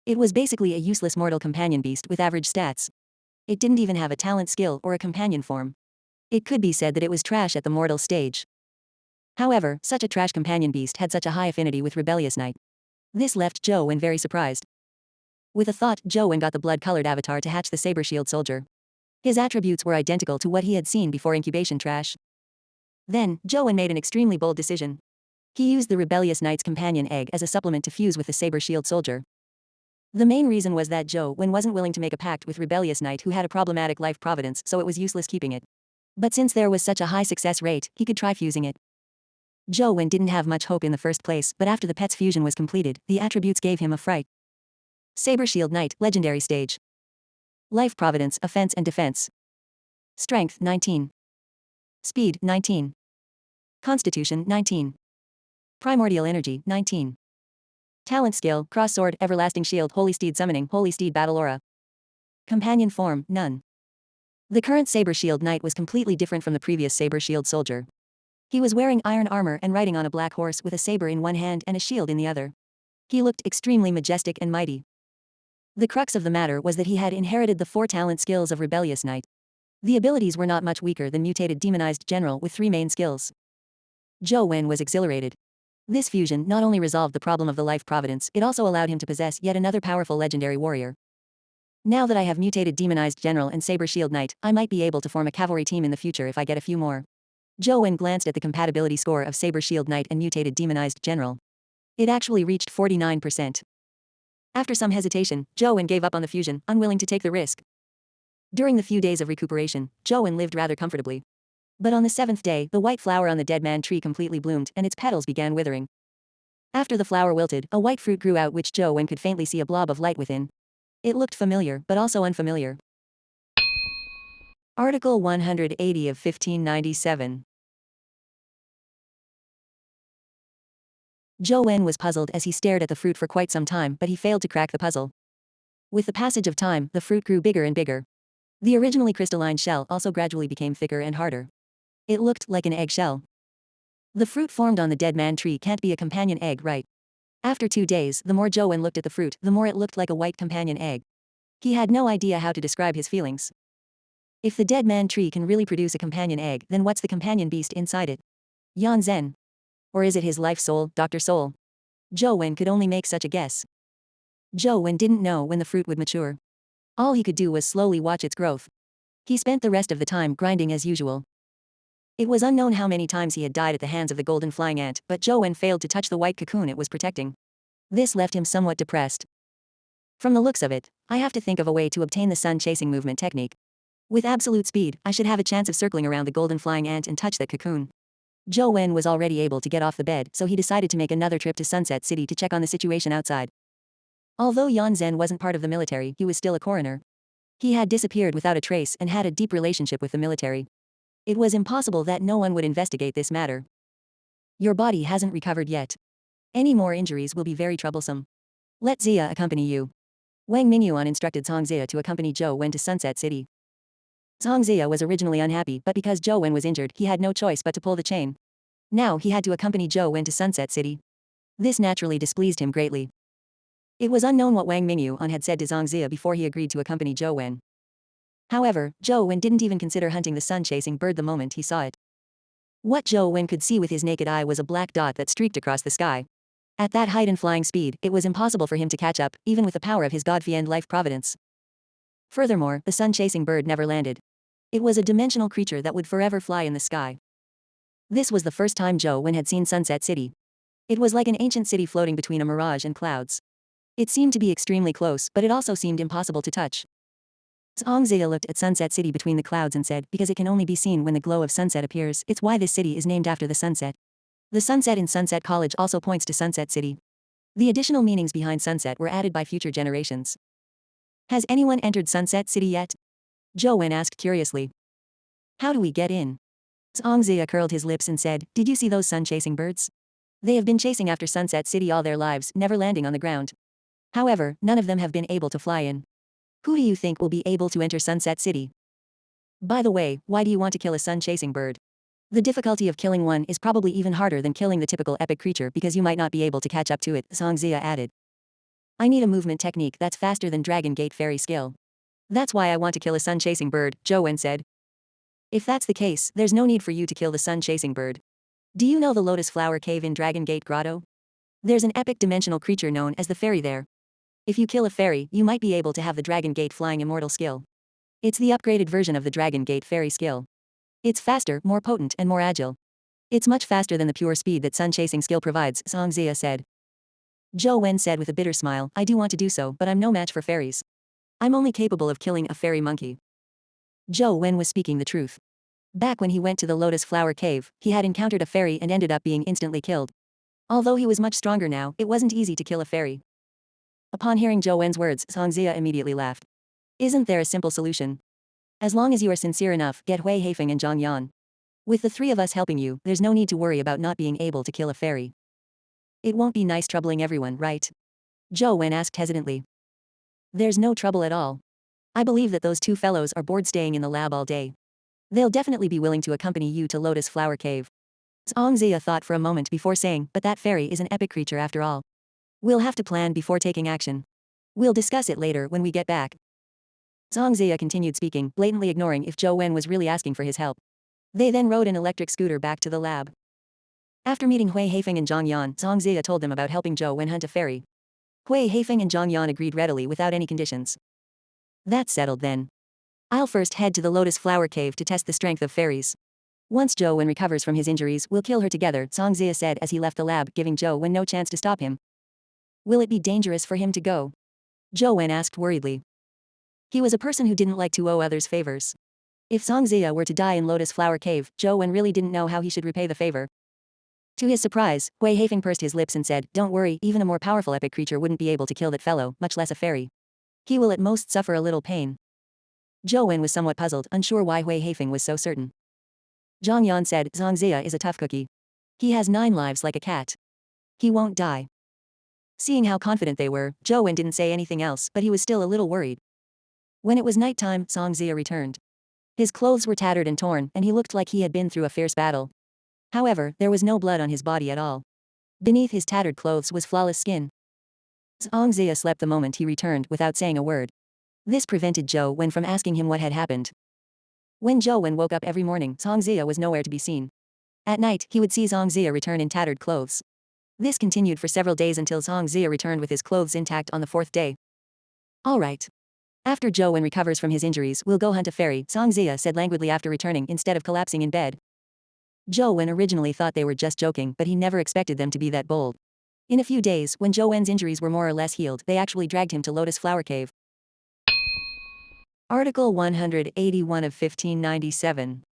It was basically a useless mortal companion beast with average stats. It didn't even have a talent skill or a companion form. It could be said that it was trash at the mortal stage. However, such a trash companion beast had such a high affinity with Rebellious Knight. This left Zhou Wen very surprised. With a thought, Zhou Wen got the blood-colored avatar to hatch the Saber Shield Soldier. His attributes were identical to what he had seen before incubation trash. Then, Zhou Wen made an extremely bold decision. He used the Rebellious Knight's companion egg as a supplement to fuse with the Saber Shield Soldier. The main reason was that Zhou Wen wasn't willing to make a pact with Rebellious Knight who had a problematic life providence, so it was useless keeping it. But since there was such a high success rate, he could try fusing it. Zhou Wen didn't have much hope in the first place, but after the pet's fusion was completed, the attributes gave him a fright. Saber Shield Knight, Legendary Stage. Life Providence, Offense and Defense. Strength, 19. Speed, 19. Constitution, 19. Primordial Energy, 19. Talent Skill, Cross Sword, Everlasting Shield, Holy Steed Summoning, Holy Steed Battle Aura. Companion Form, none. The current Saber Shield Knight was completely different from the previous Saber Shield Soldier. He was wearing iron armor and riding on a black horse with a saber in one hand and a shield in the other. He looked extremely majestic and mighty. The crux of the matter was that he had inherited the 4 talent skills of Rebellious Knight. The abilities were not much weaker than mutated demonized general with 3 main skills. Zhou Wen was exhilarated. This fusion not only resolved the problem of the life providence, it also allowed him to possess yet another powerful legendary warrior. Now that I have mutated demonized general and Saber Shield Knight, I might be able to form a cavalry team in the future if I get a few more. Zhou Wen glanced at the compatibility score of Saber Shield Knight and mutated demonized general. It actually reached 49%. After some hesitation, Zhou Wen gave up on the fusion, unwilling to take the risk. During the few days of recuperation, Zhou Wen lived rather comfortably. But on the 7th day, the white flower on the dead man tree completely bloomed and its petals began withering. After the flower wilted, a white fruit grew out which Zhou Wen could faintly see a blob of light within. It looked familiar, but also unfamiliar. Article 180 of 1597. Zhou Wen was puzzled as he stared at the fruit for quite some time, but he failed to crack the puzzle. With the passage of time, the fruit grew bigger and bigger. The originally crystalline shell also gradually became thicker and harder. It looked like an eggshell. The fruit formed on the dead man tree can't be a companion egg, right? After 2 days, the more Zhou Wen looked at the fruit, the more it looked like a white companion egg. He had no idea how to describe his feelings. If the dead man tree can really produce a companion egg, then what's the companion beast inside it? Yan Zhen? Or is it his life soul, Dr. Soul? Zhou Wen could only make such a guess. Zhou Wen didn't know when the fruit would mature. All he could do was slowly watch its growth. He spent the rest of the time grinding as usual. It was unknown how many times he had died at the hands of the golden flying ant, but Zhou Wen failed to touch the white cocoon it was protecting. This left him somewhat depressed. From the looks of it, I have to think of a way to obtain the sun-chasing movement technique. With absolute speed, I should have a chance of circling around the golden flying ant and touch that cocoon. Zhou Wen was already able to get off the bed, so he decided to make another trip to Sunset City to check on the situation outside. Although Yan Zhen wasn't part of the military, he was still a coroner. He had disappeared without a trace and had a deep relationship with the military. It was impossible that no one would investigate this matter. Your body hasn't recovered yet. Any more injuries will be very troublesome. Let Zia accompany you. Wang Mingyuan instructed Zhang Zia to accompany Zhou Wen to Sunset City. Zhang Zia was originally unhappy, but because Zhou Wen was injured, he had no choice but to pull the chain. Now he had to accompany Zhou Wen to Sunset City. This naturally displeased him greatly. It was unknown what Wang Mingyuan had said to Zhang Zia before he agreed to accompany Zhou Wen. However, Zhou Wen didn't even consider hunting the sun-chasing bird the moment he saw it. What Zhou Wen could see with his naked eye was a black dot that streaked across the sky. At that height and flying speed, it was impossible for him to catch up, even with the power of his God-fiend life providence. Furthermore, the sun-chasing bird never landed. It was a dimensional creature that would forever fly in the sky. This was the first time Zhou Wen had seen Sunset City. It was like an ancient city floating between a mirage and clouds. It seemed to be extremely close, but it also seemed impossible to touch. Zhang Zia looked at Sunset City between the clouds and said, because it can only be seen when the glow of sunset appears, it's why this city is named after the sunset. The sunset in Sunset College also points to Sunset City. The additional meanings behind sunset were added by future generations. Has anyone entered Sunset City yet? Zhou Wen asked curiously. How do we get in? Zhang Zia curled his lips and said, did you see those sun-chasing birds? They have been chasing after Sunset City all their lives, never landing on the ground. However, none of them have been able to fly in. Who do you think will be able to enter Sunset City? By the way, why do you want to kill a sun-chasing bird? The difficulty of killing one is probably even harder than killing the typical epic creature because you might not be able to catch up to it, Zhang Zia added. I need a movement technique that's faster than Dragon Gate Fairy skill. That's why I want to kill a sun-chasing bird, Zhou Wen said. If that's the case, there's no need for you to kill the sun-chasing bird. Do you know the Lotus Flower Cave in Dragon Gate Grotto? There's an epic dimensional creature known as the fairy there. If you kill a fairy, you might be able to have the Dragon Gate Flying Immortal skill. It's the upgraded version of the Dragon Gate Fairy skill. It's faster, more potent, and more agile. It's much faster than the pure speed that sun-chasing skill provides, Zhang Zia said. Zhou Wen said with a bitter smile, I do want to do so, but I'm no match for fairies. I'm only capable of killing a fairy monkey. Zhou Wen was speaking the truth. Back when he went to the Lotus Flower Cave, he had encountered a fairy and ended up being instantly killed. Although he was much stronger now, it wasn't easy to kill a fairy. Upon hearing Zhou Wen's words, Zhang Zia immediately laughed. Isn't there a simple solution? As long as you are sincere enough, get Hui Haifeng and Zhang Yan. With the three of us helping you, there's no need to worry about not being able to kill a fairy. It won't be nice troubling everyone, right? Zhou Wen asked hesitantly. There's no trouble at all. I believe that those two fellows are bored staying in the lab all day. They'll definitely be willing to accompany you to Lotus Flower Cave. Zhang Zia thought for a moment before saying, but that fairy is an epic creature after all. We'll have to plan before taking action. We'll discuss it later when we get back. Zhang Zia continued speaking, blatantly ignoring if Zhou Wen was really asking for his help. They then rode an electric scooter back to the lab. After meeting Hui Haifeng and Zhang Yan, Zhang Zia told them about helping Zhou Wen hunt a fairy. Hui Haifeng and Zhang Yan agreed readily without any conditions. That's settled then. I'll first head to the Lotus Flower Cave to test the strength of fairies. Once Zhou Wen recovers from his injuries, we'll kill her together, Zhang Zia said as he left the lab, giving Zhou Wen no chance to stop him. Will it be dangerous for him to go? Zhou Wen asked worriedly. He was a person who didn't like to owe others favors. If Zhang Zia were to die in Lotus Flower Cave, Zhou Wen really didn't know how he should repay the favor. To his surprise, Hui Haifeng pursed his lips and said, don't worry, even a more powerful epic creature wouldn't be able to kill that fellow, much less a fairy. He will at most suffer a little pain. Zhou Wen was somewhat puzzled, unsure why Hui Haifeng was so certain. Zhang Yan said, Zhang Zia is a tough cookie. He has 9 lives like a cat. He won't die. Seeing how confident they were, Zhou Wen didn't say anything else, but he was still a little worried. When it was nighttime, Zhang Zia returned. His clothes were tattered and torn, and he looked like he had been through a fierce battle. However, there was no blood on his body at all. Beneath his tattered clothes was flawless skin. Zhang Zia slept the moment he returned without saying a word. This prevented Zhou Wen from asking him what had happened. When Zhou Wen woke up every morning, Zhang Zia was nowhere to be seen. At night, he would see Zhang Zia return in tattered clothes. This continued for several days until Zhang Zia returned with his clothes intact on the 4th day. All right. After Zhou Wen recovers from his injuries, we'll go hunt a fairy, Zhang Zia said languidly after returning instead of collapsing in bed. Zhou Wen originally thought they were just joking, but he never expected them to be that bold. In a few days, when Zhou Wen's injuries were more or less healed, they actually dragged him to Lotus Flower Cave. Article 181 of 1597.